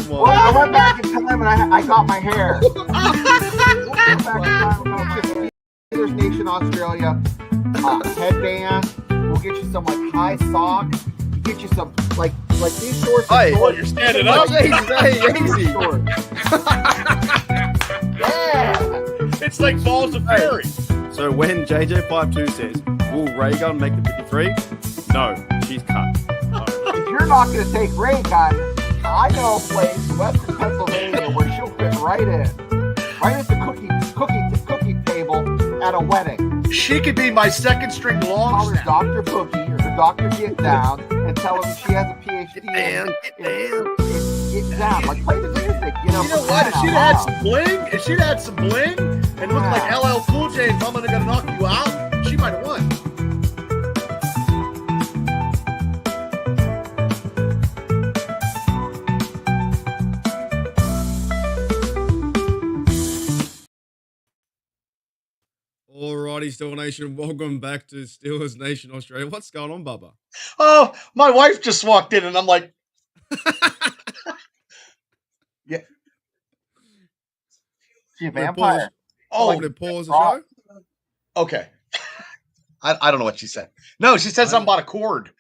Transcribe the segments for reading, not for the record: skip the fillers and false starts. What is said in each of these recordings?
Well, I went back in time and I got my hair. Steelers Nation Australia headband. We'll get you some like high socks. We'll get you some like these shorts. Hey, shorts. You're standing up. Hey, easy. Yeah. It's like balls of fury. So when JJ52 says, will Ray Gun make the 53? No, she's cut. If you're not going to take Ray Gun, I know a place in Western Pennsylvania where she'll fit right in. Right at the cookie table at a wedding. She could be my second string long Call her snap. Dr. Boogie or the Dr. Get Down and tell her she has a PhD in Get Down. Like, play the music, You know what? If she'd had some bling, and looked like LL Cool J and I'm gonna knock you out, she might have won. Alrighty, Steelers Nation, welcome back to Steelers Nation Australia. What's going on, Bubba? Oh, my wife just walked in, and I'm like, Yeah. She a vampire. Pause the show? Okay. I don't know what she said. No, she said something about a cord.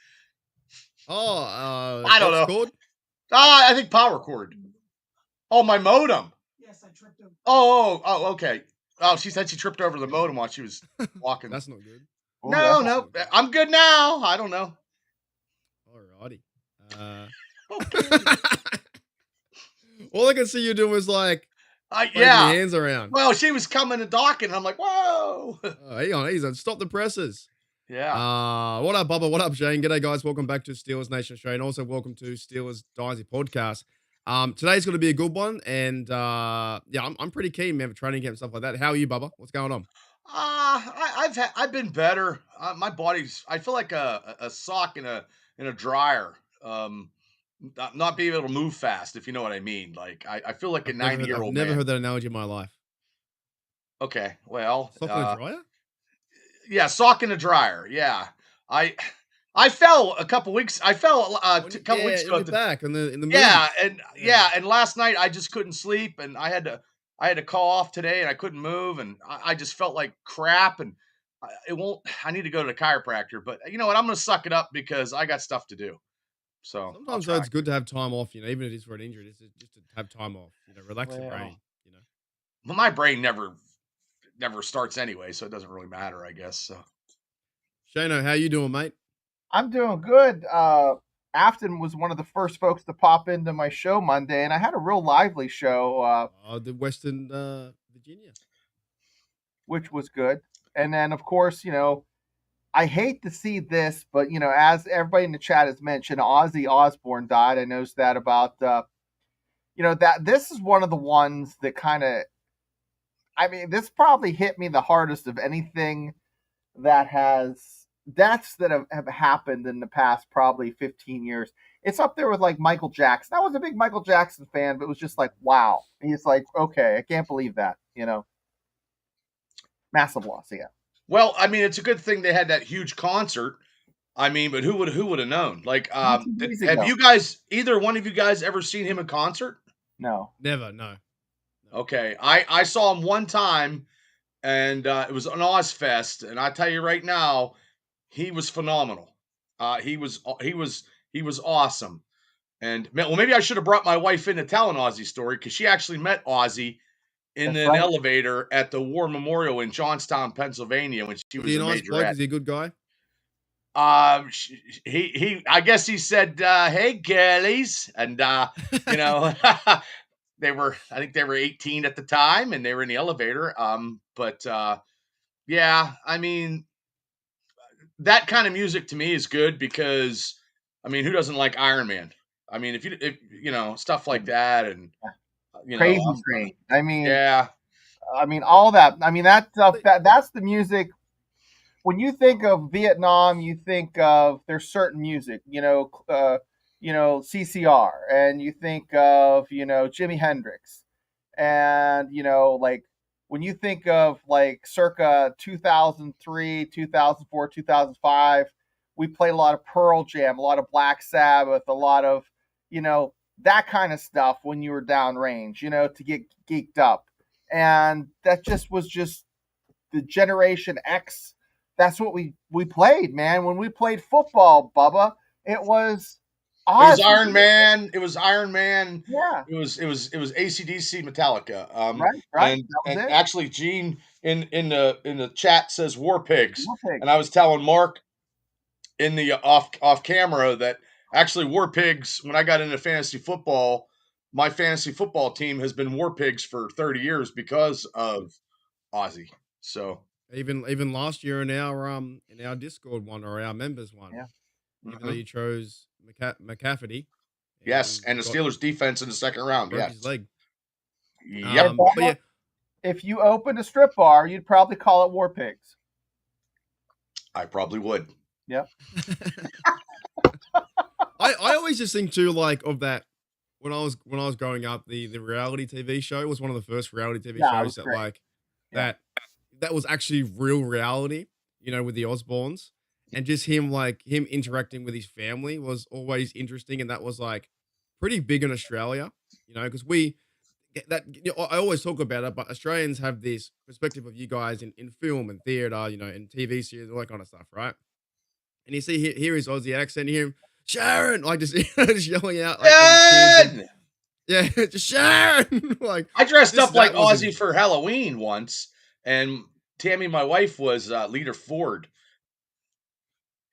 I don't know. Cord? I think power cord. Oh, my modem. Yes, I tripped him. Oh, okay. Oh, she said she tripped over the modem while she was walking. That's not good. No. I'm good now. I don't know. Alrighty. All I can see you doing was like, waving your hands around. Well, she was coming and docking. And I'm like, whoa. Hang on. Stop the presses. Yeah. What up, Bubba? What up, Shane? G'day, guys. Welcome back to Steelers Nation Australia. And also welcome to Steelers Dynasty Podcast. Today's going to be a good one. And I'm pretty keen, man, for training camp and stuff like that. How are you, Bubba? What's going on? I've been better. My body's, I feel like a sock in a dryer. Not being able to move fast, if you know what I mean. Like I feel like a 90-year-old man. I've never heard that analogy in my life. Okay, well, Sock in a dryer? Yeah, sock in a dryer. Yeah, I fell a couple weeks. I fell a couple weeks ago. Back in the movie. And last night I just couldn't sleep, and I had to call off today, and I couldn't move, and I just felt like crap, and I need to go to the chiropractor, but you know what? I'm going to suck it up because I got stuff to do. So sometimes though, it's good to have time off, even if it is for an injury, just to have time off, relax your brain, Well, my brain never starts anyway, so it doesn't really matter, I guess. So, Shano, how you doing, mate? I'm doing good. Afton was one of the first folks to pop into my show Monday, and I had a real lively show. The Western Virginia. Which was good. And then, of course, I hate to see this, but, as everybody in the chat has mentioned, Ozzy Osbourne died. I noticed that about, that this is one of the ones that this probably hit me the hardest of anything that has deaths that have happened in the past probably 15 years. It's up there with like Michael Jackson. I was a big Michael Jackson fan, but it was just like, wow. He's like, okay, I can't believe that, Massive loss, yeah. Well, it's a good thing they had that huge concert. But who would have known? Like, have you guys, either one of you guys, ever seen him in concert? No, never. No. Okay, I saw him one time, and it was an Ozfest, and I tell you right now, he was phenomenal. He was awesome, and maybe I should have brought my wife in to tell an Ozzy story because she actually met Ozzy in an elevator at the War Memorial in Johnstown, Pennsylvania, when she was a nice major. bloke? Is he a good guy? I guess he said, "Hey, girlies," and they were, I think they were 18 at the time, and they were in the elevator. That kind of music to me is good because, who doesn't like Iron Man? If stuff like that, and Crazy Train. Yeah. All that. That stuff. That's the music. When you think of Vietnam, you think of there's certain music. CCR, and you think of Jimi Hendrix, and like when you think of like circa 2003, 2004, 2005, we played a lot of Pearl Jam, a lot of Black Sabbath, a lot of, that kind of stuff when you were downrange, to get geeked up. And that was just the Generation X. That's what we played, man. When we played football, Bubba, it was It was Ozzy. Iron Man. It was Iron Man. Yeah. It was AC/DC, Metallica. Right. And That was it. actually, Gene in the chat says War Pigs, War Pigs. and I was telling Mark in the off camera that actually War Pigs. When I got into fantasy football, my fantasy football team has been War Pigs for 30 years because of Ozzy. So Even last year in our Discord one, or our members one, Yeah. even though you chose McCafferty. Yes, and the Steelers defense in the second round. Broke Yes. his leg. Yep. But yeah, if you opened a strip bar, you'd probably call it War Pigs. I probably would. Yep. I always just think too, like, of that when I was growing up, the reality TV show was one of the first reality TV Yeah, it shows was that great. like Yeah. that was actually real reality, with the Osbournes, and just him interacting with his family was always interesting, and that was like pretty big in Australia, because I always talk about it, but Australians have this perspective of you guys in film and theater, in TV series, all that kind of stuff, right? And you see hear his Aussie accent, you hear him, Sharon, like just, just yelling out, like, at his kids, yeah, just Sharon. Like, I dressed up like that was Ozzy for Halloween once, and Tammy, my wife, was Leader Ford.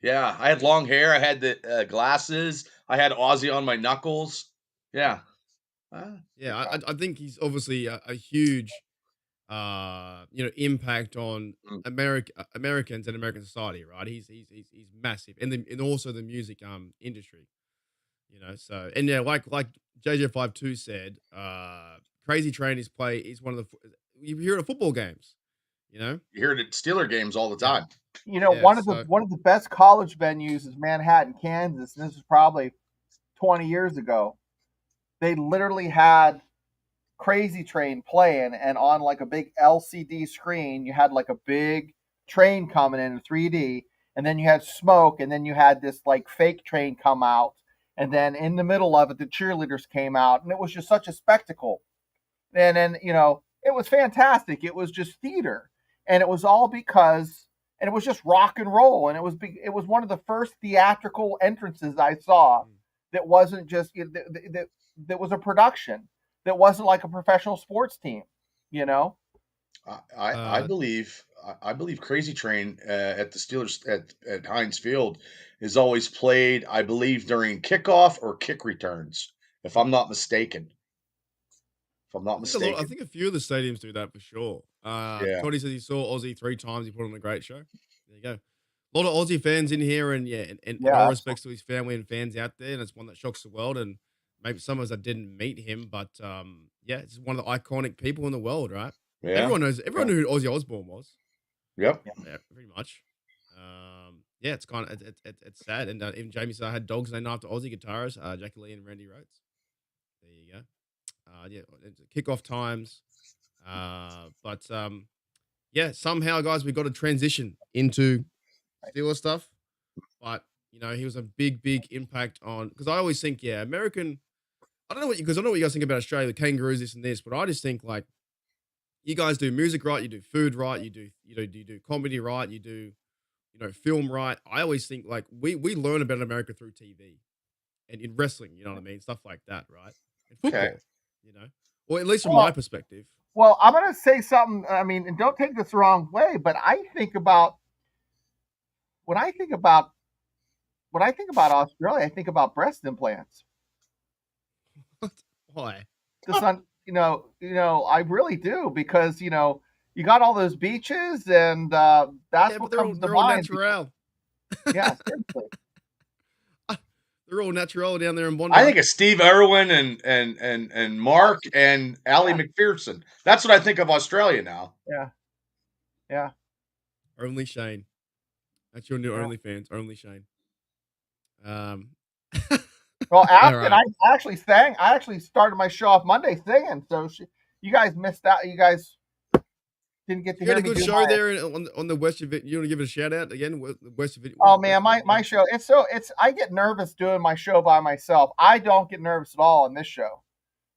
Yeah, I had long hair. I had the glasses. I had Ozzy on my knuckles. Yeah. Yeah, I think he's obviously a huge, impact on Mm. Americans and American society, right? He's massive, and also the music industry, So, and yeah, like JJ52 said, Crazy Train is one of you hear it at football games, You hear it at Steeler games all the Yeah. time. One of the best college venues is Manhattan, Kansas, and this is probably 20 years ago. They literally had Crazy Train playing, and on like a big LCD screen, you had like a big train coming in 3D, and then you had smoke, and then you had this like fake train come out, and then in the middle of it, the cheerleaders came out, and it was just such a spectacle. And then, it was fantastic. It was just theater, and it was all because, and it was just rock and roll, and it was one of the first theatrical entrances I saw that wasn't just that was a production, that wasn't like a professional sports team, I believe Crazy Train at the Steelers at Heinz Field is always played, I believe, during kickoff or kick returns, if I'm not mistaken. I think a few of the stadiums do that for sure. Yeah. Toddy says he saw Aussie 3 times. He put on a great show. There you go. A lot of Aussie fans in here, and all respects to his family and fans out there, and it's one that shocks the world. And maybe some of us that didn't meet him, but it's one of the iconic people in the world, right? Yeah. Everyone knew who Ozzy Osbourne was. Yep. Yeah, pretty much. It's kind of it's sad, and even Jamie said I had dogs named after Aussie guitarists, Jackie Lee and Randy Rhoads. There you go. Kickoff times. Somehow, guys, we got to transition into Steelers stuff. But, he was a big impact on, because I always think, American, I don't know what you guys think about Australia, the kangaroos, this and this, but I just think, like, you guys do music right, you do food right, you do comedy right, you do, film right. I always think, like, we learn about America through TV and in wrestling, you know what I mean? Stuff like that, right? And football, or at least from my perspective. Well, I'm going to say something, and don't take this the wrong way, but when I think about Australia, I think about breast implants. Why? I really do, because you got all those beaches, and that's what comes to mind. Natural. Yeah, seriously. They're all natural down there in Bondi. I think of Steve Irwin and Mark and Allie McPherson. That's what I think of Australia now. Yeah. Only Shane. That's your new OnlyFans. Only Shane. Well, and I actually sang. I actually started my show off Monday singing. So you guys missed out. You guys Didn't get to You got hear a me good do show my. there on the West. You want to give it a shout out again? West. Oh man, my show. It's I get nervous doing my show by myself. I don't get nervous at all in this show,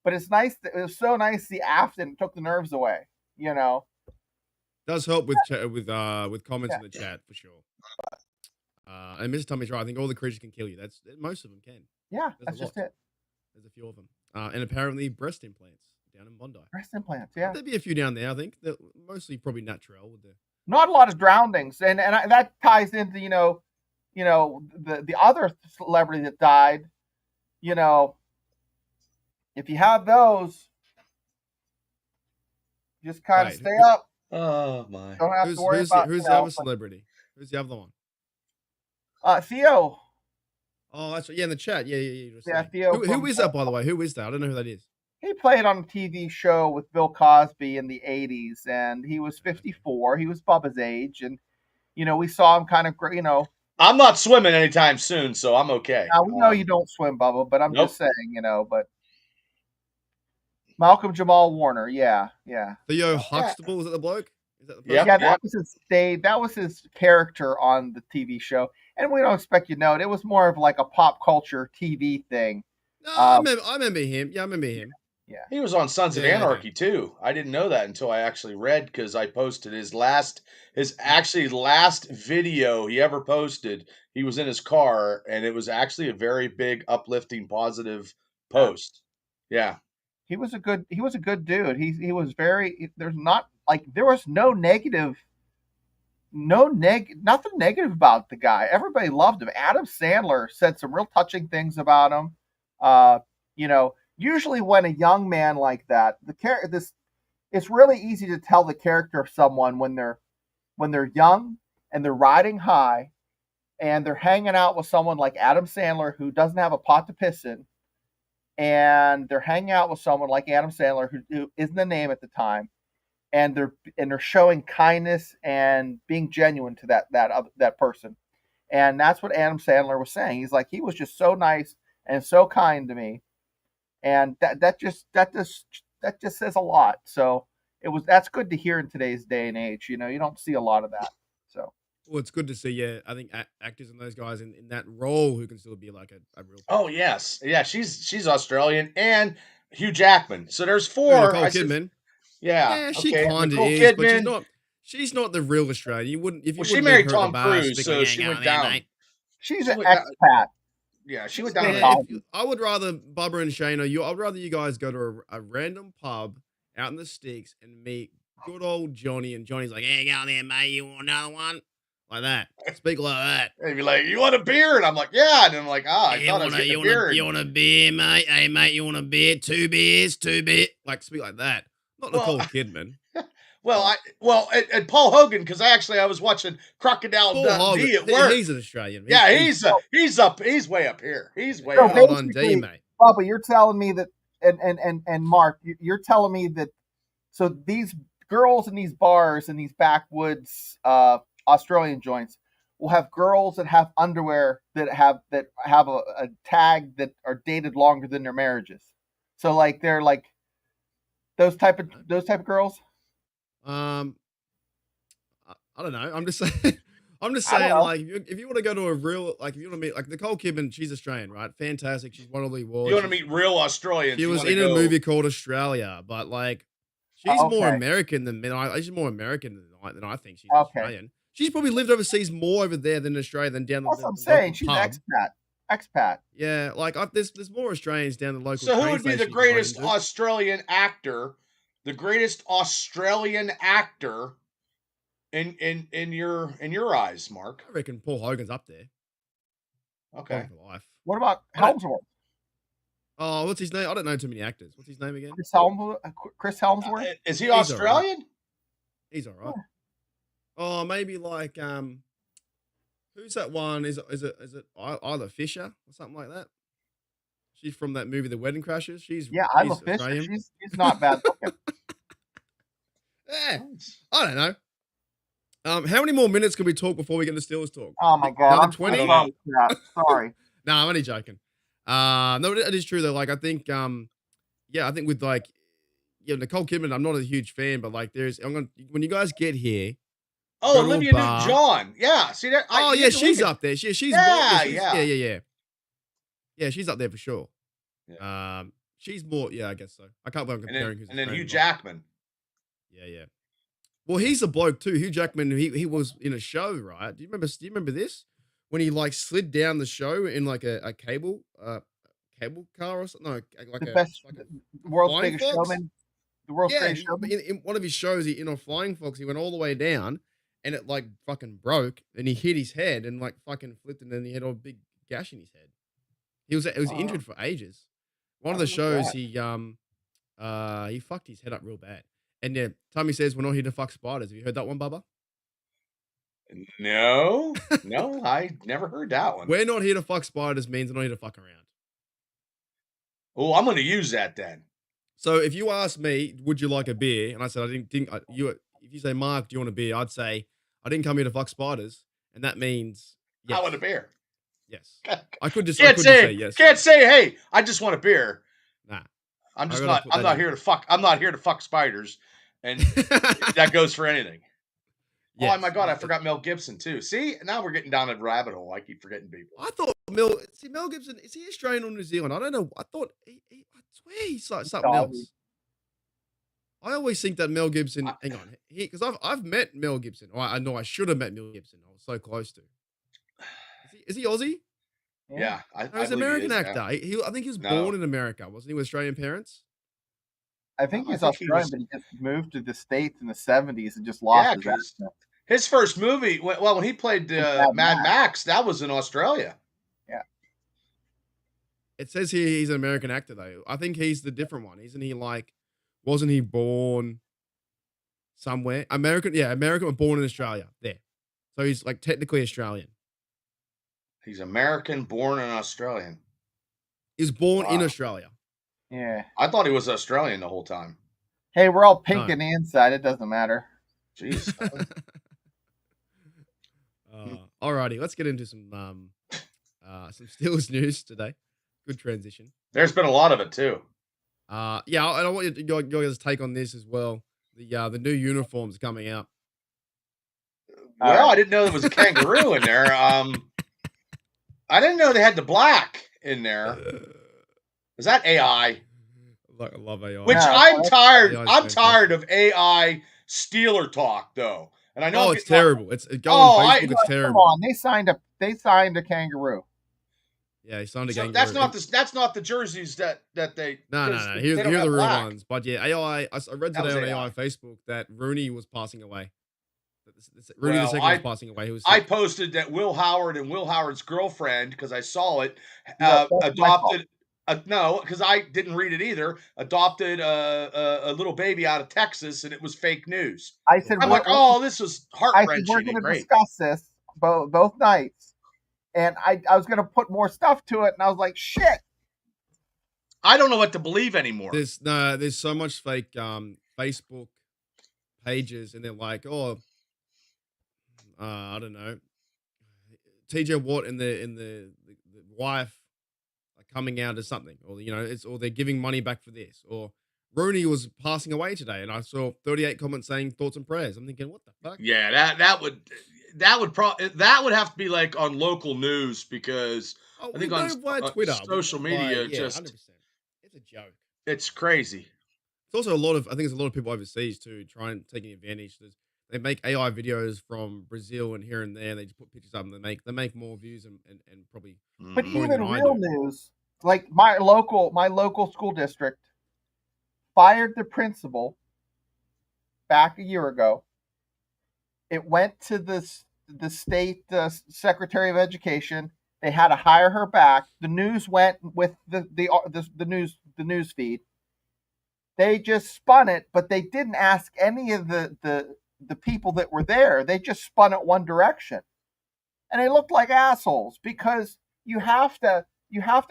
but it's nice. It was so nice the Afton took the nerves away. Does help with comments Yeah. in the chat for sure. And Mr. Tommy's right. I think all the creatures can kill you. Most of them can. Yeah, There's that's a just lot. it. There's a few of them. And apparently breast implants down in Bondi. Breast implants. Yeah. There'd be a few down there. I think they're mostly probably natural with the. Not a lot of drownings, and that ties into the other celebrity that died. If you have those, just kind of Right. stay up. Oh my! Don't have to worry about Who's the other celebrity? Who's the other one? Theo. Oh, that's right. Yeah, in the chat. Yeah. Yeah, Theo. Who is that, by the way? Who is that? I don't know who that is. He played on a TV show with Bill Cosby in the 80s, and he was 54. He was Bubba's age, and we saw him kind of, I'm not swimming anytime soon, so I'm okay. Now, we know you don't swim, Bubba, but I'm just saying, but Malcolm Jamal Warner, yeah. Theo Huxtable, is that the bloke? Is that the Yep. Yeah, that was his stage. That was his character on the TV show, and we don't expect you to know it. It was more of like a pop culture TV thing. No, I remember him. Yeah, I remember him. Yeah, He was on Sons of Yeah, Anarchy too. I didn't know that until I actually read because I posted his last video he ever posted. He was in his car, and it was actually a very big, uplifting, positive post. Yeah. he was a good dude. He was very. There was nothing negative about the guy. Everybody loved him. Adam Sandler said some real touching things about him. Usually when a young man like that, it's really easy to tell the character of someone when they're young and they're riding high and they're hanging out with someone like Adam Sandler who doesn't have a pot to piss in, and they're hanging out with someone like Adam Sandler who isn't a name at the time, and they're showing kindness and being genuine to that person. And that's what Adam Sandler was saying. He's like, he was just so nice and so kind to me. And that just says a lot. So that's good to hear in today's day and age. You don't see a lot of that. So Well, it's good to see. Yeah, I think actors and those guys in that role who can still be like a real. Oh yes, yeah. She's Australian, and Hugh Jackman. So there's Oh, four. Nicole Kidman. Yeah. Yeah, she okay, kind of Nicole is, Kidman. but she's not the real Australian. You wouldn't if you. Well, she wouldn't married leave her at Tom the bar Cruise, speaking, so "Yeah, she go went on there, down. mate." she's She an went down- expat. Yeah, she went down. Yeah. to I would rather Bubba and Shayna. I'd rather you guys go to a random pub out in the sticks and meet good old Johnny, and Johnny's like, "Yeah, go on there, mate. You want another one?" Like that. Speak like that. They'd be like, "You want a beer?" And I'm like, "Yeah." And I'm like, I thought I was getting a beer. You want a beer, mate? Hey, mate, you want a beer? 2 beers, 2 beer. Like, speak like that. Not Nicole Kidman. And Paul Hogan, because I was watching Crocodile Paul Dundee Hogan, at work. he's an Australian. Yeah, he's way up here. He's way So up. Hold on, D, mate. Bubba, you're telling me that, and Mark, you're telling me that. So these girls in these bars in these backwoods Australian joints will have girls that have underwear that have a tag that are dated longer than their marriages. So like they're like those type of girls. I don't know. I'm just saying. Like, if you want to go to a real, like, if you want to meet, like, Nicole Kidman, she's Australian, right? Fantastic. She's won all the awards. You want to meet real Australians. She was in a movie called Australia, but like, she's more American than me. She's more American than I think she's Australian. She's probably lived overseas more over there than Australia than down That's the what I'm saying. She's pub. expat. Yeah, like there's more Australians down the local. So who train would be the station greatest you can run into. Australian actor? The greatest Australian actor in your eyes, Mark? I reckon Paul Hogan's up there. Okay. For life. What about Helmsworth? Oh, what's his name? I don't know too many actors. What's his name again? Chris Helmsworth. Is he Australian? He's all right. Oh, maybe like who's that one? Is it Isla Fisher or something like that? She's from that movie, The Wedding Crashers. She's Isla Fisher. She's not bad looking. Yeah, I don't know. How many more minutes can we talk before we get into Steelers talk? Oh my god, Another 20? Sorry. No, I'm only joking. No, it is true though. Like I think, I think with like, Nicole Kidman, I'm not a huge fan, but like when you guys get here, Oh, go to a Olivia bar. Newton-John. Yeah, see that? Oh You yeah, get to she's look up there. She's more. Yeah, Yeah, she's yeah. yeah. Yeah, she's up there for sure. Yeah. She's more. Yeah, I guess so. I can't believe I'm comparing. And then Hugh Jackman. Yeah. Well, he's a bloke too. Hugh Jackman. He was in a show, right? Do you remember this when he like slid down the show in like a cable car or something? No, like The a best, fucking the world's flying biggest fox. showman. The world's Yeah, greatest showman. in one of his shows, in a flying fox, he went all the way down, and it like fucking broke, and he hit his head and like fucking flipped, and then he had a big gash in his head. He was injured for ages. One of the shows, he fucked his head up real bad. And yeah, Tommy says we're not here to fuck spiders. Have you heard that one, Bubba? No, I never heard that one. We're not here to fuck spiders means we're not here to fuck around. Oh, I'm going to use that then. So if you ask me, would you like a beer? And I said, I didn't think you. If you say, Mark, do you want a beer? I'd say, I didn't come here to fuck spiders, and that means yes. I want a beer. Yes, I could just say yes. Can't say, hey, I just want a beer. Nah, I'm not here to fuck. I'm not here to fuck spiders, and that goes for anything. Yes. Oh my God, I forgot Mel Gibson too. See, now we're getting down a rabbit hole. I keep forgetting people. I thought Mel Gibson, is he Australian or New Zealand? I don't know. I thought I swear he's like something else. I always think that Mel Gibson. Hang on, because I've met Mel Gibson. I know I should have met Mel Gibson. I was so close to. Is he Aussie? Yeah, he's an American actor. I think he was born in America, wasn't he, with Australian parents? I think he's Australian, but he just moved to the States in the 70s and just lost his accent. His first movie, when he played Mad Max, that was in Australia. Yeah. It says here he's an American actor, though. I think he's the different one. Isn't he wasn't he born somewhere? American, but born in Australia. There. So he's like technically Australian. He's American, born in Australian. He's born in Australia. Yeah. I thought he was Australian the whole time. Hey, we're all pink on the inside. It doesn't matter. Jeez. Alrighty, let's get into some Steelers news today. Good transition. There's been a lot of it too. And I want your guys' take on this as well. The new uniforms coming out. Well, I didn't know there was a kangaroo in there. I didn't know they had the black in there. Is that AI? I love AI. Which I'm tired. I'm tired of AI Steeler talk, though. And I know it's terrible. It's on Facebook. It's terrible. Come on, they signed a kangaroo. Yeah, he signed a kangaroo. That's not the jerseys that they. No. Here are the real ones. But yeah, AI. I read today on AI Facebook that Rooney was passing away. Rooney the second was passing away. I posted that Will Howard and Will Howard's girlfriend, because I saw it, adopted. No, because I didn't read it either. Adopted a little baby out of Texas, and it was fake news. I said, I'm like, oh, this was heart-wrenching. We're going to discuss this both nights, and I was going to put more stuff to it, and I was like, shit. I don't know what to believe anymore. There's so much fake Facebook pages, and they're like, oh, I don't know, TJ Watt and the wife coming out as something, or or they're giving money back for this, or Rooney was passing away today, and I saw 38 comments saying thoughts and prayers. I'm thinking, what the fuck? Yeah, that would have to be like on local news, because I think on Twitter, social media, just 100%. It's a joke. It's crazy. It's also I think there's a lot of people overseas too trying taking advantage. They make AI videos from Brazil and here and there. And they just put pictures up, and they make more views and probably. But even real news, like my local school district fired the principal back a year ago. It went to the state secretary of education. They had to hire her back. The news went with the news feed. They just spun it, but they didn't ask any of the people that were there. They just spun it one direction, and they looked like assholes, because you have to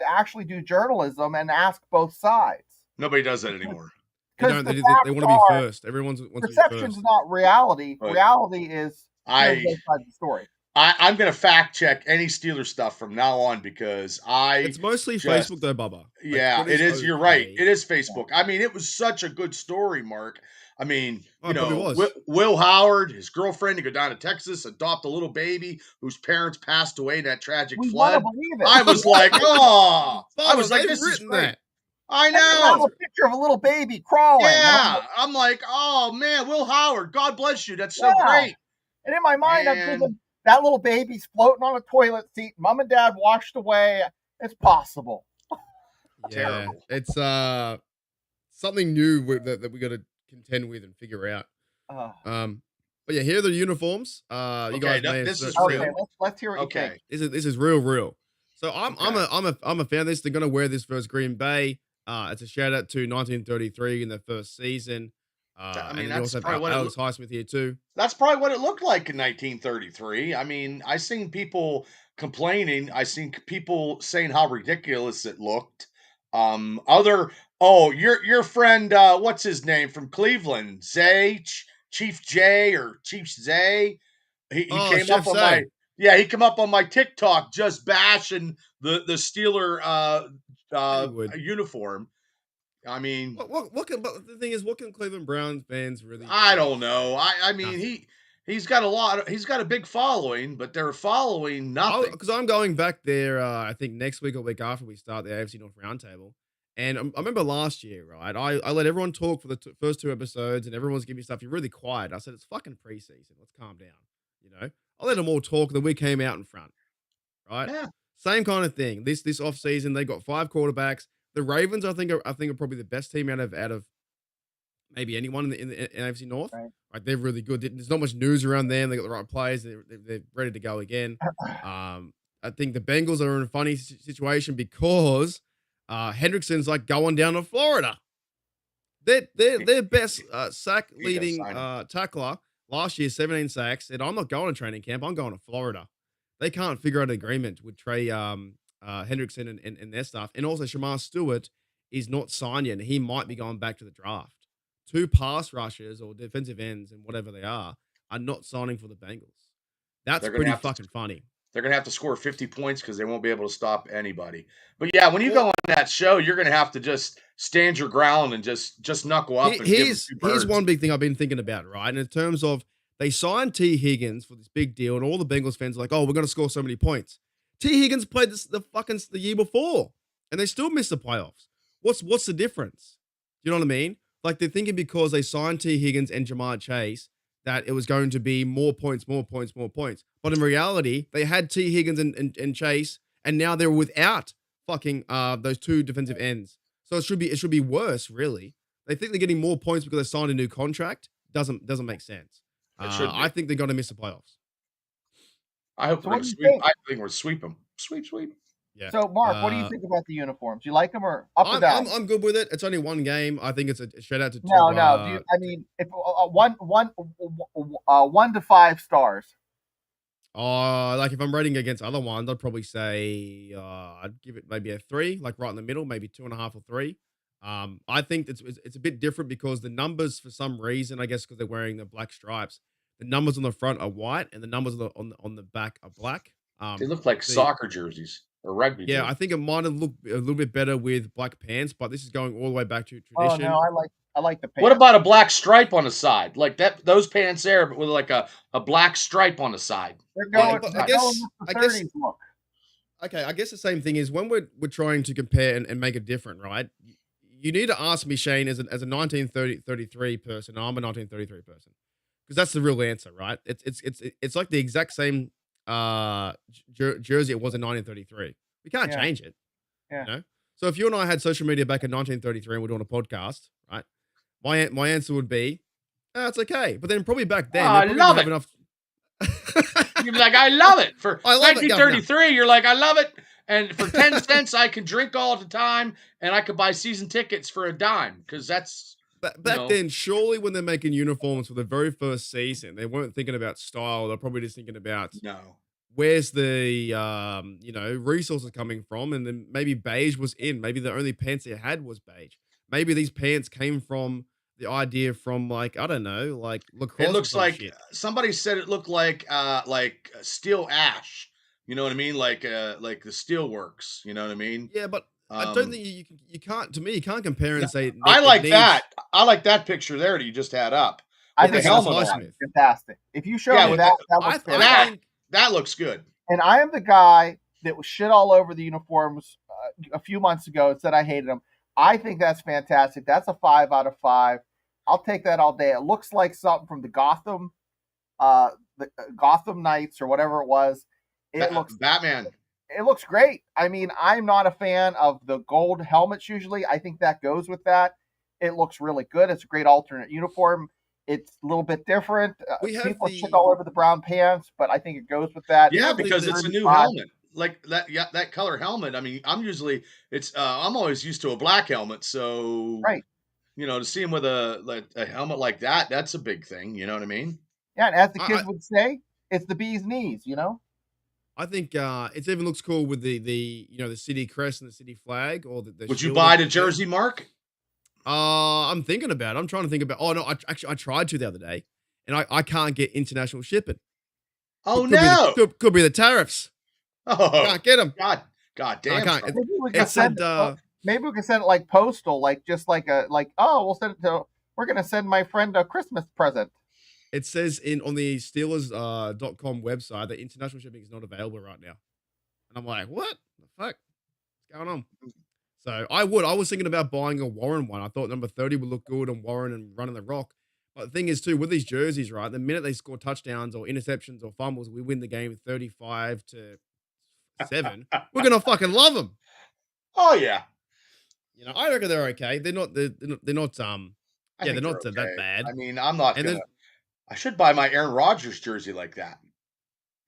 actually do journalism and ask both sides. Nobody does that anymore. They want to be first. Everyone's perception's not reality. Reality is both sides of the story. I'm gonna fact check any Steelers stuff from now on because It's mostly just Facebook though, Bubba. Like yeah, it Twitter's is. You're right. okay. It is Facebook. I mean, it was such a good story, Mark. I mean, Oh, it probably was. Will Howard, his girlfriend, to go down to Texas, adopt a little baby whose parents passed away in that tragic We want to flood. believe it. I was like, oh, I Bubba, was like, they've this is written great. that. I And they have know. a picture of a little baby crawling. And Yeah, I'm like, oh man, Will Howard, God bless you. That's so Yeah. great. in my mind, I'm Man. thinking that little baby's floating on a toilet seat. Mom and dad washed away. It's possible. Yeah, Terrible. it's something new that we got to contend with and figure out. But yeah, here are the uniforms. You Okay, guys no, may have this is searched real. them. Okay, let's hear what you Okay. think. This is real. So I'm Okay. a fan of this. They're gonna wear this versus Green Bay. It's a shout out to 1933 in their first season. I And mean, then you that's also probably have what it Alex Highsmith here too. That's probably what it looked like in 1933. I mean, I seen people complaining. I seen people saying how ridiculous it looked. Other your friend, what's his name from Cleveland, Chief J or Chief Zay. He Oh, came Chef up on my Say. yeah, he came up on my TikTok just bashing the Steeler He would. uniform. I mean, What can? But the thing is, what can Cleveland Browns fans really I do to don't know. say? I mean Nothing. he's got he's got a big following, but they're following nothing. Because I'm going back there. I think next week or week after we start the AFC North Roundtable. And I remember last year, right? I let everyone talk for the first two episodes, and everyone's giving me stuff. You're really quiet. I said it's fucking preseason. Let's calm down. You know, I let them all talk. Then we came out in front, right? Yeah, Same kind of thing. This off season, they got 5 quarterbacks. The Ravens, I think are probably the best team out of maybe anyone in the NFC North. Right. Right, they're really good. There's not much news around them. They got the right players. They're ready to go again. I think the Bengals are in a funny situation because Hendrickson's like going down to Florida. Their best sack leading tackler last year, 17 sacks, said, I'm not going to training camp. I'm going to Florida. They can't figure out an agreement with Trey Hendrickson and their stuff. And also, Shamar Stewart is not signed yet. And he might be going back to the draft. 2 pass rushers or defensive ends and whatever they are not signing for the Bengals. That's they're gonna pretty have to fucking funny. they're gonna have to score 50 points because they won't be able to stop anybody. But yeah, when you go on that show, you're gonna have to just stand your ground and just knuckle up and give them 2 birds. Here's one big thing I've been thinking about, right? And in terms of they signed T. Higgins for this big deal, and all the Bengals fans are like, oh, we're gonna score so many points. T. Higgins played the year before, and they still missed the playoffs. What's the difference? You know what I mean? Like they're thinking because they signed T. Higgins and Jamar Chase that it was going to be more points. But in reality, they had T. Higgins and Chase, and now they're without fucking those 2 defensive ends. So it should be worse, really. They think they're getting more points because they signed a new contract. Doesn't make sense. It should be. I think they're going to miss the playoffs. I hope So we're what gonna do you sweep. think? I think we're sweep them. Sweep. Yeah. So, Mark, what do you think about the uniforms? You like them or up or down? I'm good with it. It's only one game. I think it's a shout out to No. I mean, if 1 to 5 stars. Like if I'm rating against other ones, I'd probably say I'd give it maybe a 3, like right in the middle, maybe 2.5 or 3. I think it's a bit different because the numbers, for some reason, I guess because they're wearing the black stripes, the numbers on the front are white and the numbers on the back are black. They look like soccer jerseys or rugby. Yeah, jerseys. I think it might have looked a little bit better with black pants, but this is going all the way back to Oh tradition. no, I like the pants. What about a black stripe on the side, like that? Those pants there, but with like a black stripe on the side. They're going. but They're going with the 30s look. Okay, I guess the same thing is when we're trying to compare and make it different, right? You need to ask me, Shane, as a 1933 person. I'm a 1933 person because that's the real answer, right? It's like the exact same jersey it was in 1933. We can't change it. Yeah. You know? So if you and I had social media back in 1933 and we're doing a podcast, right? My answer would be, it's okay. But then probably back then, I love it. Enough. You'd be like, I love it. For I love it, 1933, you're like, I love it. And for 10 cents, I can drink all the time, and I could buy season tickets for a dime because that's back then. Surely, when they're making uniforms for the very first season, they weren't thinking about style. They're probably just thinking about where's the resources coming from, and then maybe beige was in. Maybe the only pants they had was beige. Maybe these pants came from the idea from like I don't know, like It lacrosse or looks some like shit. somebody said it looked like steel ash. You know what I mean? Like the steel works. You know what I mean? Yeah, but I don't Um, think you can't. To me, you can't compare and say I it like that. needs. I like that picture there that you just had up I Yeah, with the think that's helmet on. Highsmith. fantastic. If you show Yeah, me Yeah, with that, the that looks I that fantastic. think that looks good. And I am the guy that was shit all over the uniforms a few months ago and said I hated them. I think that's fantastic. That's a 5 out of 5. I'll take that all day. It looks like something from the Gotham Knights or whatever it was. Batman. It looks great. I mean, I'm not a fan of the gold helmets usually. I think that goes with that. It looks really good. It's a great alternate uniform. It's a little bit different. we have People shit all over the brown pants, but I think it goes with that. we Yeah, have because the it's a new 35. helmet. Like that, yeah, that color helmet. I mean, I'm always used to a black helmet, so Right. to see him with a helmet like that, that's a big thing. You know what I mean? Yeah, and as the I kids would say, it's the bee's knees. I think it even looks cool with the the city crest and the city flag or the Would you shield buy at the the end. jersey, Mark? I'm thinking about it. I'm trying to think about. Oh no, I tried to the other day, and I can't get international shipping. Oh Could be the no! could be the tariffs. Oh Can't get them. God No, I damn can't. son. Maybe we It could send said it. Maybe we could send it like postal, like just like we'll send it to. We're gonna send my friend a Christmas present. it says in on the Steelers .com website that international shipping is not available right now, and I'm like, what the fuck? What's going on? So I was thinking about buying a Warren one. I thought number 30 would look good on Warren and running the rock. But the thing is, too, with these jerseys, right? The minute they score touchdowns or interceptions or fumbles, we win the game 35-7. We're gonna fucking love them. Oh yeah, I reckon they're okay. They're not I yeah, they're think they're not that okay. bad. I mean, I'm not And gonna. then I should buy my Aaron Rodgers jersey like that.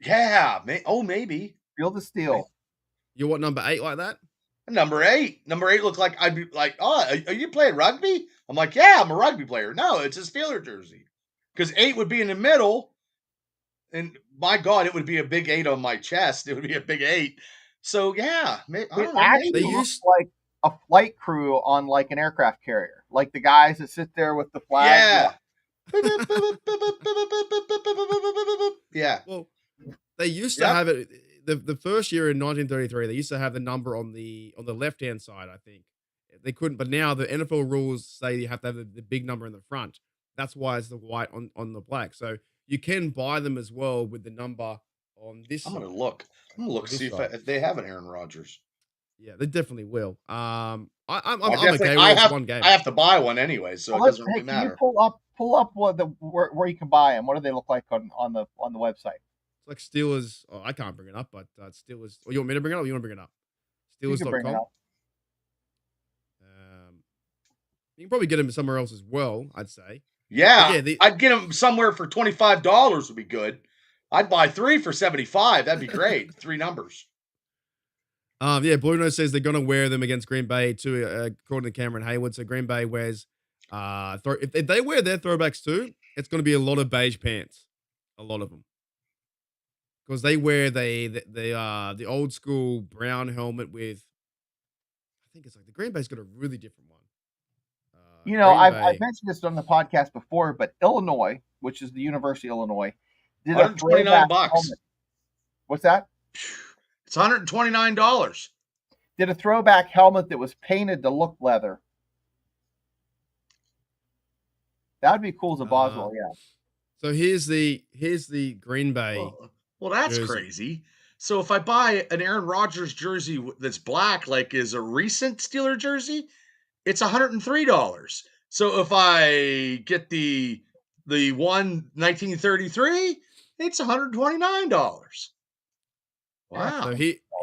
Yeah, maybe. Field of Steel. you want number 8 like that? Number eight. Number eight looked like I'd be like, oh, are you playing rugby? I'm like, yeah, I'm a rugby player. No, it's a Steeler jersey. Because 8 would be in the middle, and my God, it would be a big 8 on my chest. It would be a big 8. So yeah, I It don't know, actually They maybe. looks used like a flight crew on like an aircraft carrier, like the guys that sit there with the flags. Yeah. Yeah. well, they used to Yep. have it the first year in 1933. They used to have the number on the left hand side. I think they couldn't, but now the NFL rules say you have to have the big number in the front. That's why it's the white on the black. So you can buy them as well with the number on this I'm gonna side look. I'm gonna look or this see side. if they have an Aaron Rodgers. Yeah, they definitely will. I I'm definitely okay with it. It's one I game. have to buy one anyway, so Well, it doesn't hey, really can you matter. pull up where you can buy them? What do they look like on the website? It's like Steelers. Oh, I can't bring it up, but Steelers. Oh, you want me to bring it up? Or you want to bring it up? You can bring it Steelers.com. up. You can probably get them somewhere else as well, I'd say. But Yeah, yeah, the I'd get them somewhere for $25 would be good. I'd buy 3 for 75. That'd be great. 3 numbers. yeah, Blue Nose says they're gonna wear them against Green Bay too, according to Cameron Hayward. So Green Bay wears if they wear their throwbacks too, it's gonna be a lot of beige pants, a lot of them, because they wear the old school brown helmet with. I think it's like the Green Bay's got a really different one. Green I've Bay. mentioned this on the podcast before, but Illinois, which is the University of Illinois, did a 129 throwback bucks. helmet. What's that? It's $129. Did a throwback helmet that was painted to look leather. That would be cool as a Boswell, yeah. So here's the Green Bay Well, that's jersey. crazy. So if I buy an Aaron Rodgers jersey that's black, like is a recent Steeler jersey, it's $103. So if I get the one 1933, it's $129. Yeah. So Wow.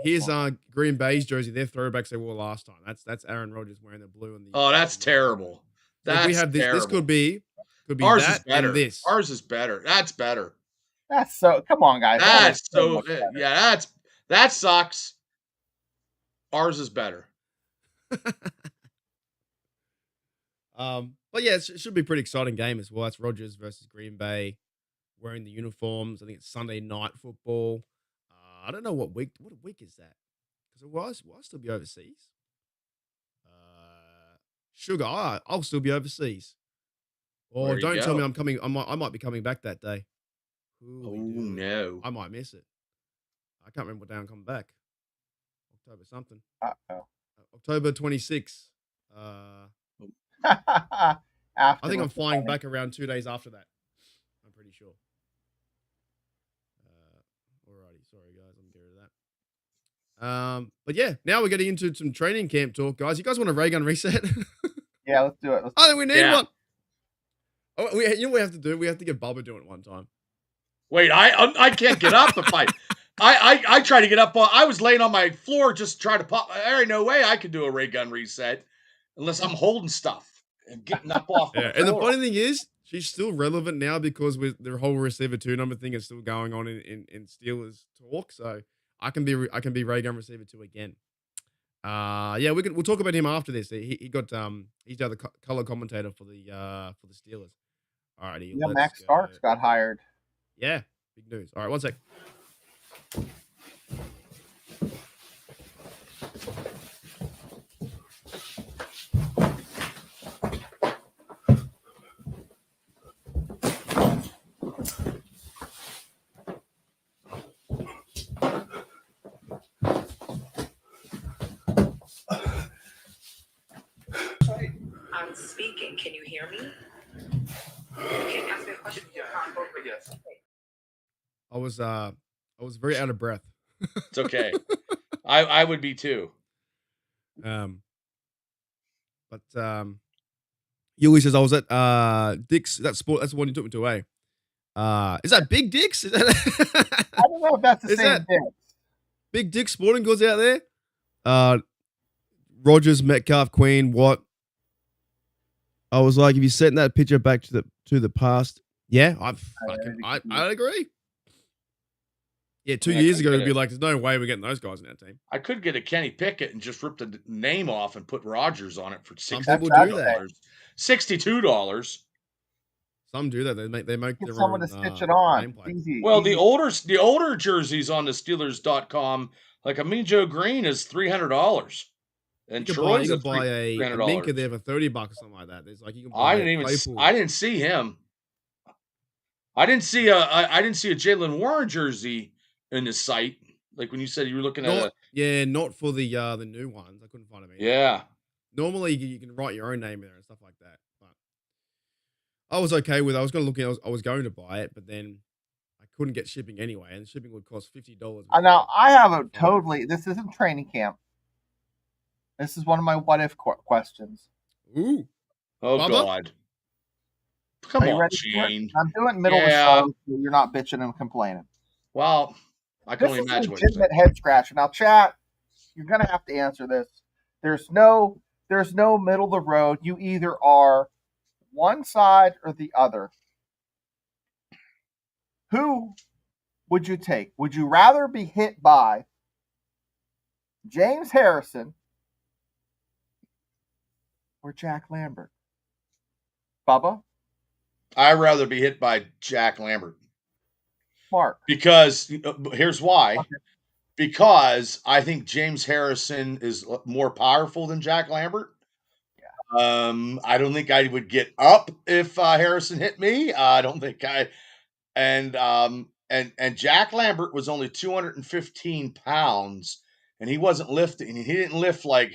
here's Green Bay's jersey. Their throwbacks they wore last time. That's Aaron Rodgers wearing the blue and the. Oh, that's and the- terrible. So if we That's have this. terrible. This could be Ours is that better. and this. Ours is better. That's better. That's so. Come on, guys. That's so so much better. yeah, that sucks. Ours is better. But yeah, it should be a pretty exciting game as well. That's Rodgers versus Green Bay, wearing the uniforms. I think it's Sunday night football. I don't know what week. What week is that? Because will I still be overseas? Sugar, I'll still be overseas. Oh, There you don't tell me go. I'm coming. I might be coming back that day. Oh Ooh, dude. no. I might miss it. I can't remember what day I'm coming back. October something. Uh-oh. October 26th. I After think I'm with the flying funny. back around 2 days after that. I'm pretty sure. Alrighty, sorry guys, I'm getting rid of that. But yeah, now we're getting into some training camp talk, guys. You guys want a ray gun reset? Yeah, let's do it. I think we need Yeah. one. Oh, you know what we have to do? We have to get Bubba doing it one time. Wait, I can't get up if I try to get up. I was laying on my floor just trying to pop. There ain't no way I could do a ray gun reset unless I'm holding stuff and getting up off Yeah, the and the floor. funny thing is, she's still relevant now because with the whole receiver 2 number thing is still going on in Steelers talk. So I can be ray gun receiver 2 again. Yeah, we'll talk about him after this. He got he's now the color commentator for the Steelers. Alrighty, Yeah, let's Max go. Starks got hired. Yeah, big news. All right, one sec. I'm speaking. Can you hear me? Can you ask me a question? Yes. I was very out of breath. It's okay. I would be too. But Yuli says I was at Dick's. That's the one you took me to, is that Big Dick's? Is that I don't know if that's the Is same that- thing. Big Dick Sporting Goods out there? Rogers, Metcalf, Queen, Watt. I was like, if you sent that picture back to the past, yeah, I agree. Yeah, 2 years ago, it'd be like, there's no way we're getting those guys in our team. I could get a Kenny Pickett and just rip the name off and put Rogers on it for Some $62. people do that. $62. Some do that. They make Get their someone own to stitch it on. nameplate. Easy. Well, easy. the older jerseys on the Steelers.com, like a Mean Joe Green is $300. And You Troy's could buy a $300. Minka there for $30 or something like that. There's like you can buy I didn't see him. I didn't see a Jalen Warren jersey in the site. Like when you said you were looking at not for the new ones. I couldn't find them either. yeah. Normally you can write your own name in there and stuff like that. But I was okay with it. I was going to look I was going to buy it, but then I couldn't get shipping anyway, and shipping would cost $50. Now I have a totally. This isn't training camp. This is one of my what if questions. Ooh. Oh Bubba? God. Come Are you on, ready for it? Shane. I'm doing middle Yeah. of the show, so you're not bitching and complaining. Well, I can This only is a imagine what you're saying. legitimate head scratcher. Now, chat, you're gonna have to answer this. There's no middle of the road. You either are one side or the other. Who would you take? Would you rather be hit by James Harrison or Jack Lambert? Bubba? I'd rather be hit by Jack Lambert. Mark? Because here's why. Okay. Because I think James Harrison is more powerful than Jack Lambert. Yeah. I don't think I would get up if Harrison hit me. I don't think and Jack Lambert was only 215 pounds, and he wasn't lifting. He didn't lift like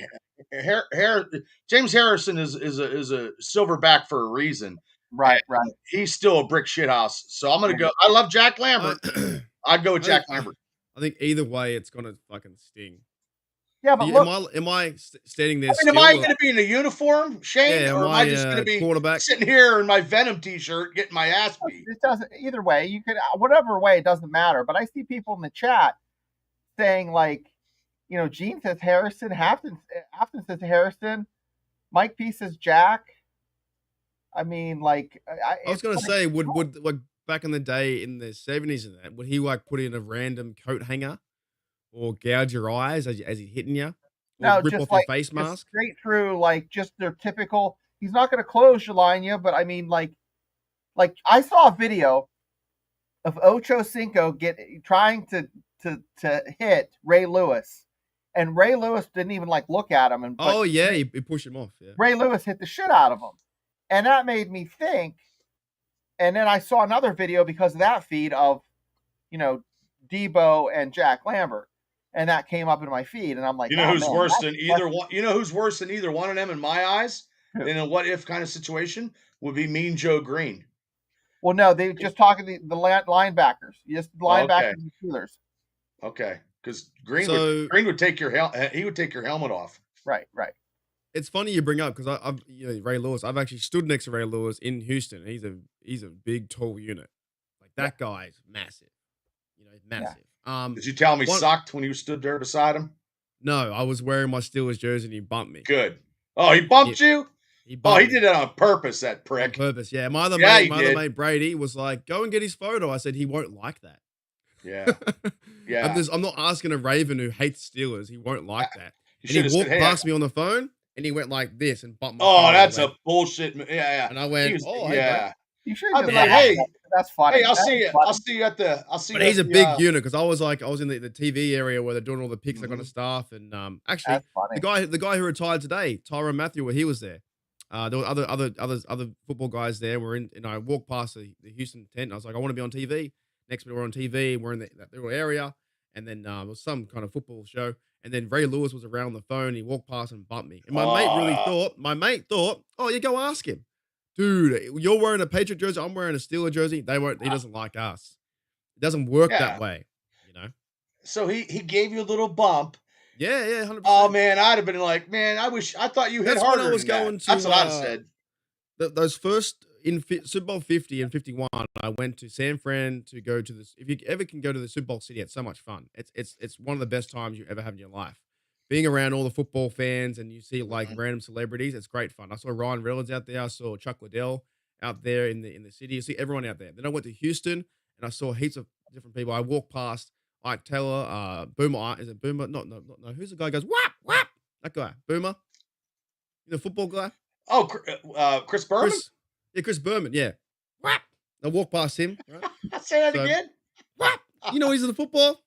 James Harrison is a silverback for a reason. Right. He's still a brick shithouse. So I'm gonna go. I love Jack Lambert. I'd go with Jack Lambert. I think either way, it's gonna fucking sting. Yeah, but look, am I standing there? Am I going to be in a uniform, Shane, Yeah, or am I just going to be quarterback? sitting here in my Venom T-shirt getting my ass beat? it doesn't. Either way, you could whatever way, it doesn't matter. But I see people in the chat saying like, Gene says Harrison, Afton says Harrison, Mike P says Jack. I mean, like, I was going to say, would like back in the day in the 70s and that, would he like put in a random coat hanger or gouge your eyes as he's hitting you? Or no, rip just off like your face mask? straight through, like just their typical. He's not going to close your line, but I mean, like I saw a video of Ocho Cinco trying to hit Ray Lewis, and Ray Lewis didn't even like look at him. He pushed him off. Yeah. Ray Lewis hit the shit out of him, and that made me think And then I saw another video because of that feed of, Debo and Jack Lambert, and that came up in my feed, and I'm like, You know oh who's man, worse that's than either one? You know who's worse than either one of them in my eyes? Who? In a what if kind of situation would be Mean Joe Green. Well, no, they just talking the linebackers. Just linebackers Okay. and Steelers. Okay, because Green So- would take your he would take your helmet off. Right. It's funny you bring up because I've Ray Lewis. I've actually stood next to Ray Lewis in Houston. He's a big, tall unit. Like that guy's massive. He's massive. Did you tell him he one- sucked when you stood there beside him? No, I was wearing my Steelers jersey and he bumped me. Good. Oh, he bumped you? He Oh, bumped he me did it on purpose, that on prick. purpose. Yeah, my other Yeah, he mate did. Brady was like, "Go and get his photo." I said he won't like that. Yeah. Yeah. I'm not asking a Raven who hates Steelers. He won't like that. You And should have he walked said, hey. past me on the phone and he went like this and bumped my Oh, phone. that's and a bullshit. Yeah. And I went, He was- "Oh, hey, yeah. You should I'd have be been like, like, hey, that's funny. Hey, I'll That's see you. funny. I'll see you at the. I'll see But you. he's at a the, big unit because I was in the TV area where they're doing all the picks, that kind of stuff. And actually, That's funny. the guy who retired today, Tyron Matthew, where he was there. There were other football guys there. And I walked past the Houston tent. And I was like, I want to be on TV. Next minute we're on TV. We're in that little area, and then it was some kind of football show. And then Ray Lewis was around the phone. He walked past and bumped me. And my mate thought, oh, you go ask him, dude. You're wearing a Patriot jersey. I'm wearing a Steeler jersey. He doesn't like us. It doesn't work that way, So he gave you a little bump. Yeah, 100%. Oh man, I'd have been like, man, I thought you hit That's harder. when I was than going that. to, That's what I'd have said. Those first in Super Bowl 50 and 51, I went to San Fran to go to this. If you ever can go to the Super Bowl city, it's so much fun. It's one of the best times you ever have in your life. Being around all the football fans and you see like random celebrities, it's great fun. I saw Ryan Reynolds out there. I saw Chuck Liddell out there in the city. You see everyone out there. Then I went to Houston and I saw heaps of different people. I walked past Ike Taylor, Boomer. Is it Boomer? No. Who's the guy who goes whap whap? That guy, Boomer. The football guy. Oh, Chris Berman. Chris Berman. Yeah. Whap. I walked past him. Right? Say that again. Whap. He's in the football.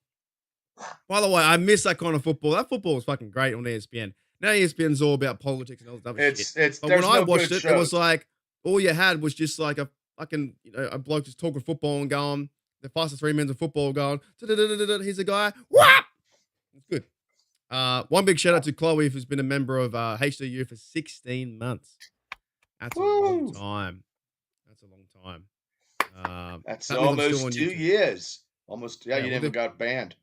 By the way, I miss that kind of football. That football was fucking great on ESPN. Now ESPN's all about politics and all that other shit. But when I watched it, it was like all you had was just like a fucking a bloke just talking football and going the fastest 3 minutes of football going. He's a guy. Whap. It's good. One big shout out to Chloe, who's been a member of HDU for 16 months. That's a long time. That's that means I'm still almost on 2 YouTube. years. Almost. Yeah, you never got banned.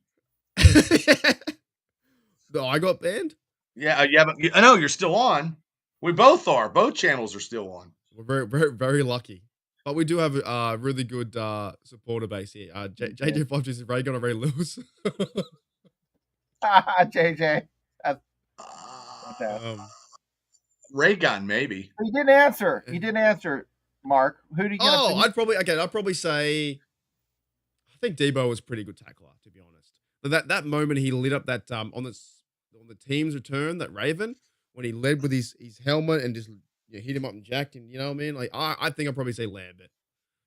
No, I got banned. Yeah, I know you're still on. We both are. Both channels are still on. We're very, very, very lucky. But we do have a really good supporter base here. JJ Fox is Ray Gun and Ray Lewis. JJ. Ray Gun, maybe. He didn't answer. Mark. Who do you get? I'd probably say I think Debo was a pretty good tackler, to be honest. But that moment he lit up that on the team's return, that Raven, when he led with his helmet and just hit him up and jacked him, you know what I mean? Like I think I'd probably say Lambert.